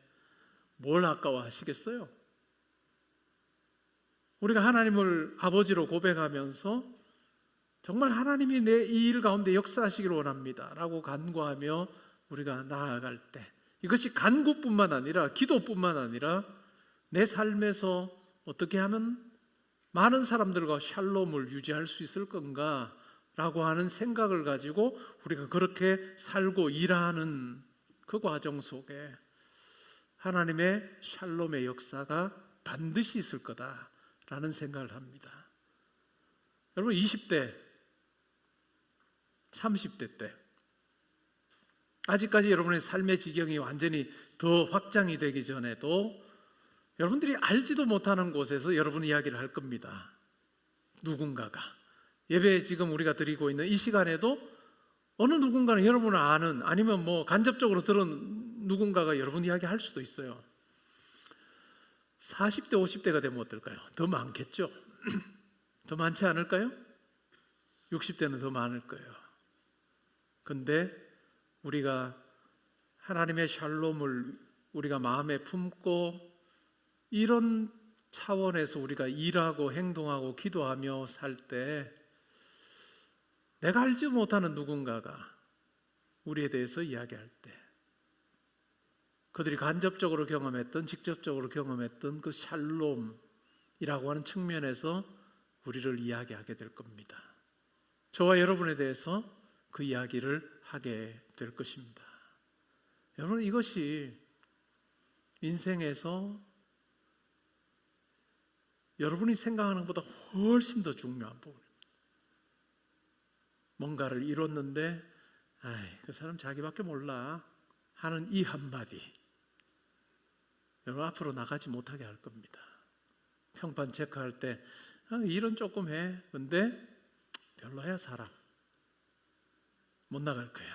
뭘 아까워하시겠어요? 우리가 하나님을 아버지로 고백하면서 정말 하나님이 내 이 일 가운데 역사하시기를 원합니다 라고 간구하며 우리가 나아갈 때 이것이 간구뿐만 아니라 기도뿐만 아니라 내 삶에서 어떻게 하면 많은 사람들과 샬롬을 유지할 수 있을 건가 라고 하는 생각을 가지고 우리가 그렇게 살고 일하는 그 과정 속에 하나님의 샬롬의 역사가 반드시 있을 거다라는 생각을 합니다. 여러분 20대, 30대 때 아직까지 여러분의 삶의 지경이 완전히 더 확장이 되기 전에도 여러분들이 알지도 못하는 곳에서 여러분 이야기를 할 겁니다. 누군가가 예배 지금 우리가 드리고 있는 이 시간에도 어느 누군가는 여러분을 아는 아니면 간접적으로 들은 누군가가 여러분 이야기 할 수도 있어요. 40대 50대가 되면 어떨까요? 더 많겠죠? 더 많지 않을까요? 60대는 더 많을 거예요. 근데 우리가 하나님의 샬롬을 우리가 마음에 품고 이런 차원에서 우리가 일하고 행동하고 기도하며 살 때 내가 알지 못하는 누군가가 우리에 대해서 이야기할 때 그들이 간접적으로 경험했던 직접적으로 경험했던 그 샬롬이라고 하는 측면에서 우리를 이야기하게 될 겁니다. 저와 여러분에 대해서 그 이야기를 하게 될 것입니다. 여러분 이것이 인생에서 여러분이 생각하는 것보다 훨씬 더 중요한 부분입니다. 뭔가를 이뤘는데 그 사람 자기밖에 몰라 하는 이 한마디 여러분 앞으로 나가지 못하게 할 겁니다. 평판 체크할 때 일은 조금 해. 근데 별로야 사람. 못 나갈 거예요.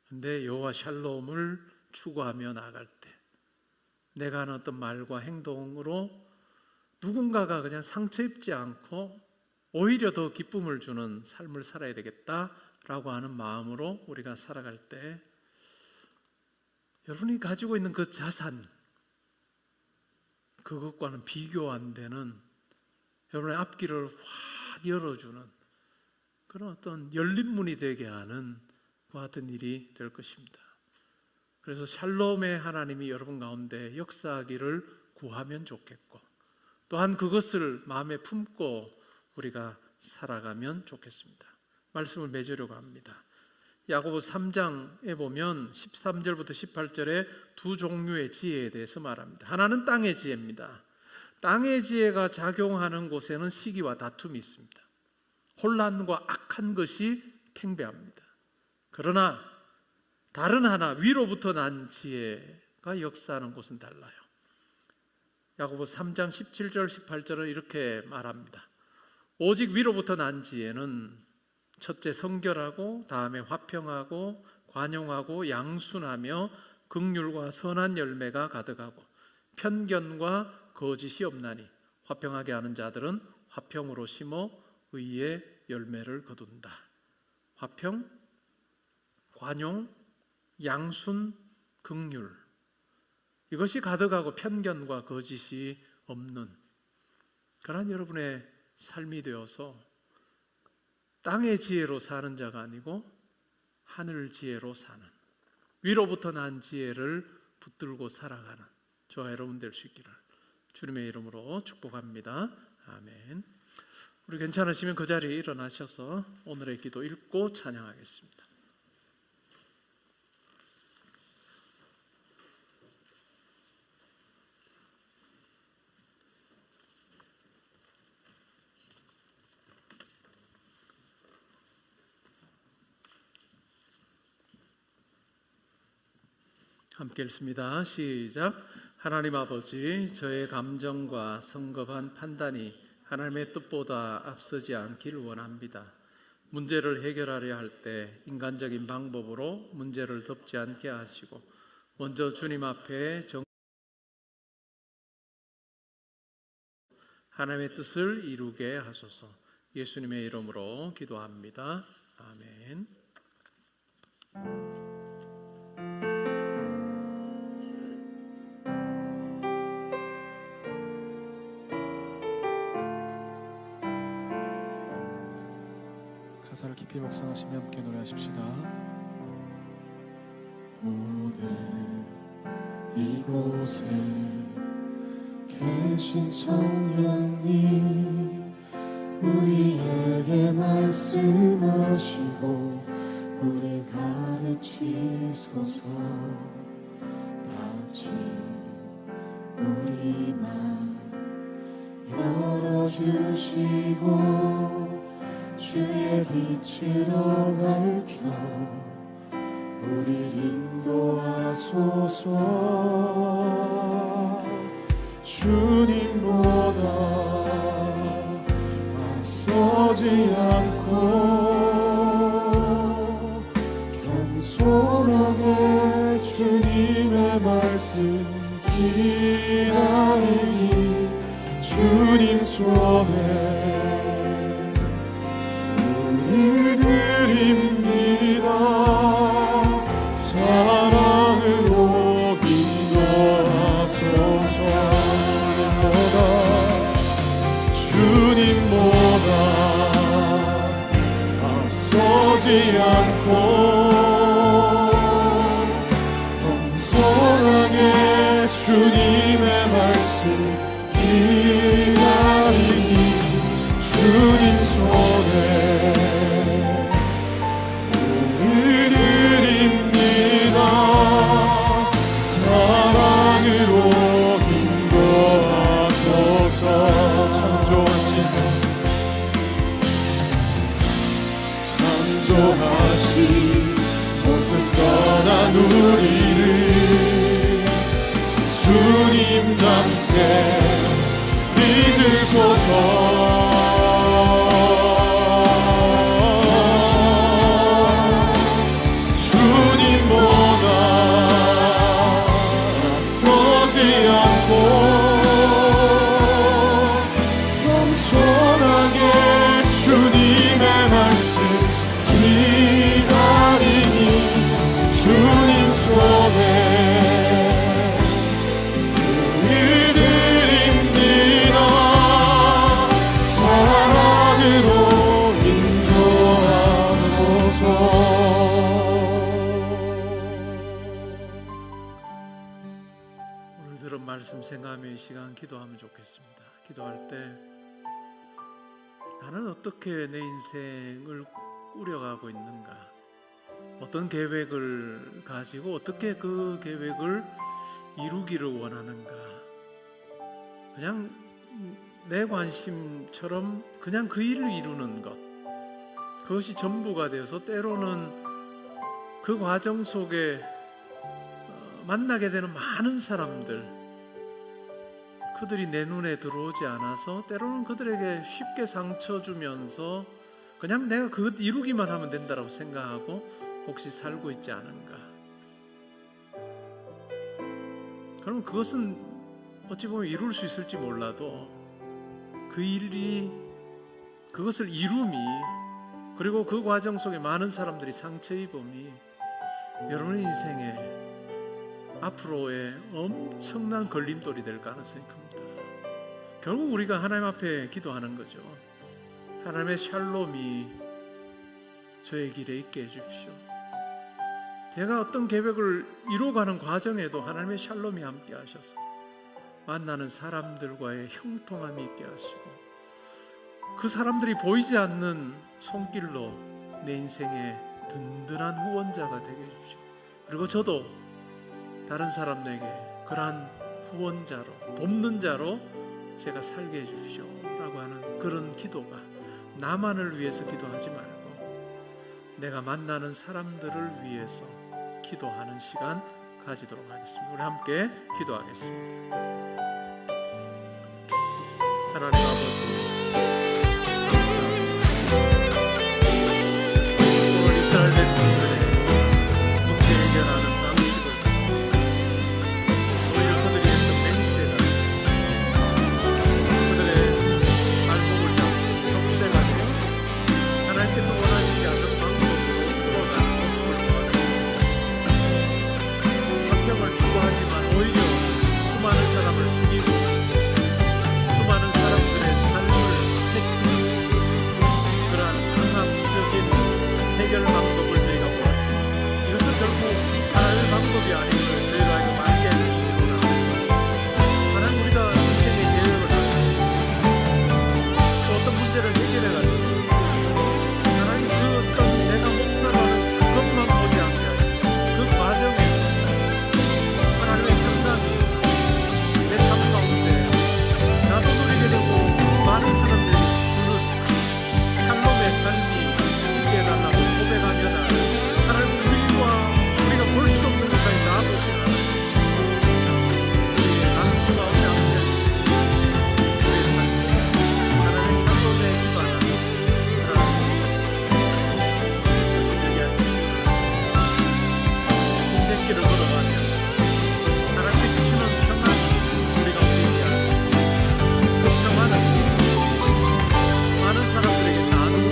근데 여호와 샬롬을 추구하며 나갈 때 내가 하는 어떤 말과 행동으로 누군가가 그냥 상처 입지 않고 오히려 더 기쁨을 주는 삶을 살아야 되겠다라고 하는 마음으로 우리가 살아갈 때 여러분이 가지고 있는 그 자산 그것과는 비교 안 되는 여러분의 앞길을 확 열어주는 그런 어떤 열린 문이 되게 하는 그 같은 일이 될 것입니다. 그래서 샬롬의 하나님이 여러분 가운데 역사하기를 구하면 좋겠고 또한 그것을 마음에 품고 우리가 살아가면 좋겠습니다. 말씀을 맺으려고 합니다. 야고보 3장에 보면 13절부터 18절에 두 종류의 지혜에 대해서 말합니다. 하나는 땅의 지혜입니다. 땅의 지혜가 작용하는 곳에는 시기와 다툼이 있습니다. 혼란과 악한 것이 팽배합니다. 그러나 다른 하나 위로부터 난 지혜가 역사하는 곳은 달라요. 야고보 3장 17절 18절은 이렇게 말합니다. 오직 위로부터 난 지혜는 첫째 성결하고 다음에 화평하고 관용하고 양순하며 긍휼과 선한 열매가 가득하고 편견과 거짓이 없나니 화평하게 하는 자들은 화평으로 심어 의의 열매를 거둔다. 화평, 관용, 양순, 긍휼, 이것이 가득하고 편견과 거짓이 없는 그러한 여러분의 삶이 되어서 땅의 지혜로 사는 자가 아니고 하늘 지혜로 사는, 위로부터 난 지혜를 붙들고 살아가는 저와 여러분 될 수 있기를 주님의 이름으로 축복합니다. 아멘. 우리 괜찮으시면 그 자리에 일어나셔서 오늘의 기도 읽고 찬양하겠습니다. 함께 읽습니다. 시작. 하나님 아버지, 저의 감정과 성급한 판단이 하나님의 뜻보다 앞서지 않기를 원합니다. 문제를 해결하려 할 때 인간적인 방법으로 문제를 덮지 않게 하시고 먼저 주님 앞에 하나님의 뜻을 이루게 하소서. 예수님의 이름으로 기도합니다. 아멘. 가사를 깊이 묵상하시며 함께 노래하십시다. 오늘 이곳에 계신 성령님, 우리에게 말씀하시고 우리 가르치소서. 다친 우리 맘 열어주시고 주의 빛으로 밝혀 우리 인도하소서. 주님보다 앞서지 않고 겸손하게 주님의 말씀 기다리니 주님 손에 드립니다. 사랑으로 인도하소서. 주님보다 앞서지 않고 겸손하게 주님의 말씀 기다리니 주님 손에 드립니다. 사랑으로 인도하소서. 창조하신 모습 떠난 우리를 주님 닮게 빚으소서. 주님보다 앞서지 않고 겸손하게 주님의 말씀 기다리니 주님 손에 우릴 드립니다. 사랑으로 인도하소서. 오늘 들은 말씀 생각하며 이 시간 기도하면 좋겠습니다. 기도할 때 나는 어떻게 내 인생을 꾸려가고 있는가, 어떤 계획을 가지고 어떻게 그 계획을 이루기를 원하는가, 그냥 내 관심처럼 그냥 그 일을 이루는 것, 그것이 전부가 되어서 때로는 그 과정 속에 만나게 되는 많은 사람들, 그들이 내 눈에 들어오지 않아서 때로는 그들에게 쉽게 상처 주면서 그냥 내가 그것 이루기만 하면 된다고 생각하고 혹시 살고 있지 않은가. 그럼 그것은 어찌 보면 이룰 수 있을지 몰라도 그 일이 그것을 이룸이 그리고 그 과정 속에 많은 사람들이 상처 입음이 여러분의 인생에 앞으로의 엄청난 걸림돌이 될 가능성이 큽니다. 결국 우리가 하나님 앞에 기도하는 거죠. 하나님의 샬롬이 저의 길에 있게 해주십시오. 제가 어떤 계획을 이루어가는 과정에도 하나님의 샬롬이 함께 하셔서 만나는 사람들과의 형통함이 있게 하시고 그 사람들이 보이지 않는 손길로 내 인생의 든든한 후원자가 되게 해주시고 그리고 저도 다른 사람들에게 그러한 후원자로 돕는 자로 제가 살게 해주십시오 라고 하는 그런 기도가 나만을 위해서 기도하지 말고 내가 만나는 사람들을 위해서 기도하는 시간 가지도록 하겠습니다. 우리 함께 기도하겠습니다. 하나님 아버지 이스라엘 백성들의 문제 해결하는 방식을 오히려 그들이 했던 맹세가 그들의 발목을 잡고 족쇄가 되어 하나님께서 원하시지 않는 방법으로 풀어가는 모습을 보았습니다. 화평을 추구하지만 오히려 수많은 사람을 죽이고 수많은 사람들의 삶을 해치는 그러한 강압적인 해결 방법을 저희가 보았습니다. 이것은 결국 하나님의 방법이 아닌 것을 저희가 알고 알게 해주시기로 합니다. 하나님 우리가 인생의 계획을 하고 또 어떤 문제를 해결해가지고 하나님 그 어떤 내가 목표로 하는 그것만 보지 않게 하시고 그 과정에서 하나님의 평강이 내 삶 가운데 나도 누리게 되고 많은 사람들이 주는 샬롬의 삶이 있게 해달라고 고백하면 하나님 우리가 볼 수 없는 것까지 나아보시는 우리의 나눔 가운데 함께 해주시고 우리의 삶을 하나님의 샬롬에 기반하는 인생길을 걸어가며 하나님께 주시는 평안이 우리 가운데 있게 하시고 그 평안은 많은 사람들에게 나누고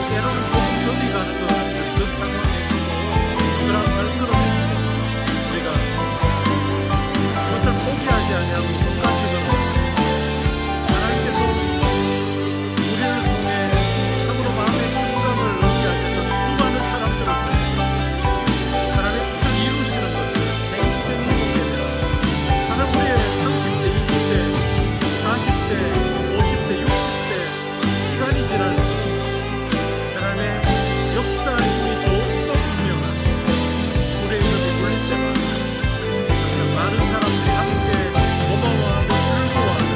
때로는 조금 겁이 가는 것 같은 그 상황에서도 그런 발걸음에서 우리가 그것을 포기하지 아니하고 끝까지 걸어 하나님께서 우리를 통해 참으로 마음의 평강을 얻게 하셔서 수많은 사람들을 통해서 하나님의 뜻을 이루시는 것을 생생히 보게 되어 하나님 우리의 30대, 20대, 40대, 50대, 60대 시간이 지날수록 하나님의 역사심이 더욱더 분명한 우리의 인생이 몰릴 때마다 항상 많은 사람들이 함께 고마워하고 즐거워하는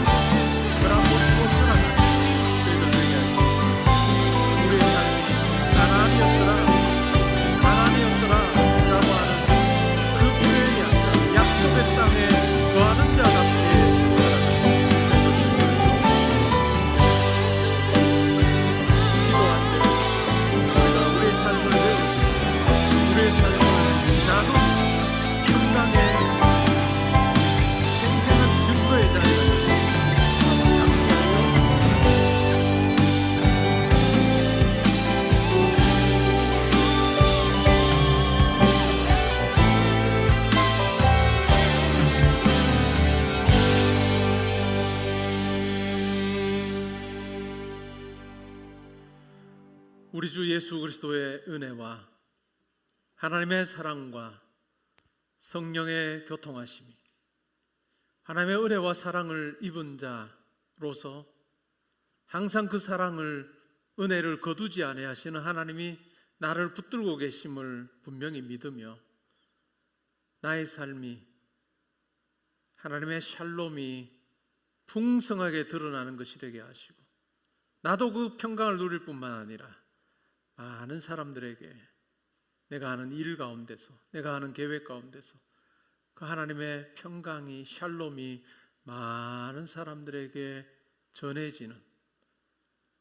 그런 모습으로 살아가는 저희들 되게 하시고 우리의 삶이 가나안이었더라 라고 하는 그 표현이 아니라 약속의 땅에 거하는 자답게 살아가는 기도할 때 우리가 우리의 삶을 우리의 삶을 나도 평강의 생생한 증거의 자리가 되고 우리 주 예수 그리스도의 은혜와 하나님의 사랑과 성령의 교통하심이 하나님의 은혜와 사랑을 입은 자로서 항상 그 사랑을 은혜를 거두지 아니하시는 하나님이 나를 붙들고 계심을 분명히 믿으며 나의 삶이 하나님의 샬롬이 풍성하게 드러나는 것이 되게 하시고 나도 그 평강을 누릴 뿐만 아니라 많은 사람들에게 내가 하는 일 가운데서 내가 하는 계획 가운데서 그 하나님의 평강이 샬롬이 많은 사람들에게 전해지는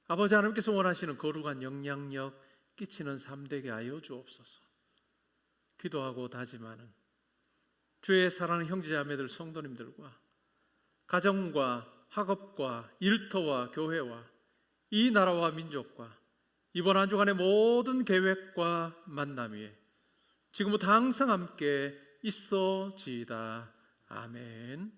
아버지 하나님께서 원하시는 거룩한 영향력 끼치는 삶 되게 하여 주옵소서. 기도하고 다짐하는 주의 사랑하는 형제자매들 성도님들과 가정과 학업과 일터와 교회와 이 나라와 민족과 이번 한 주간의 모든 계획과 만남 위에 지금부터 항상 함께 있어지이다. 아멘.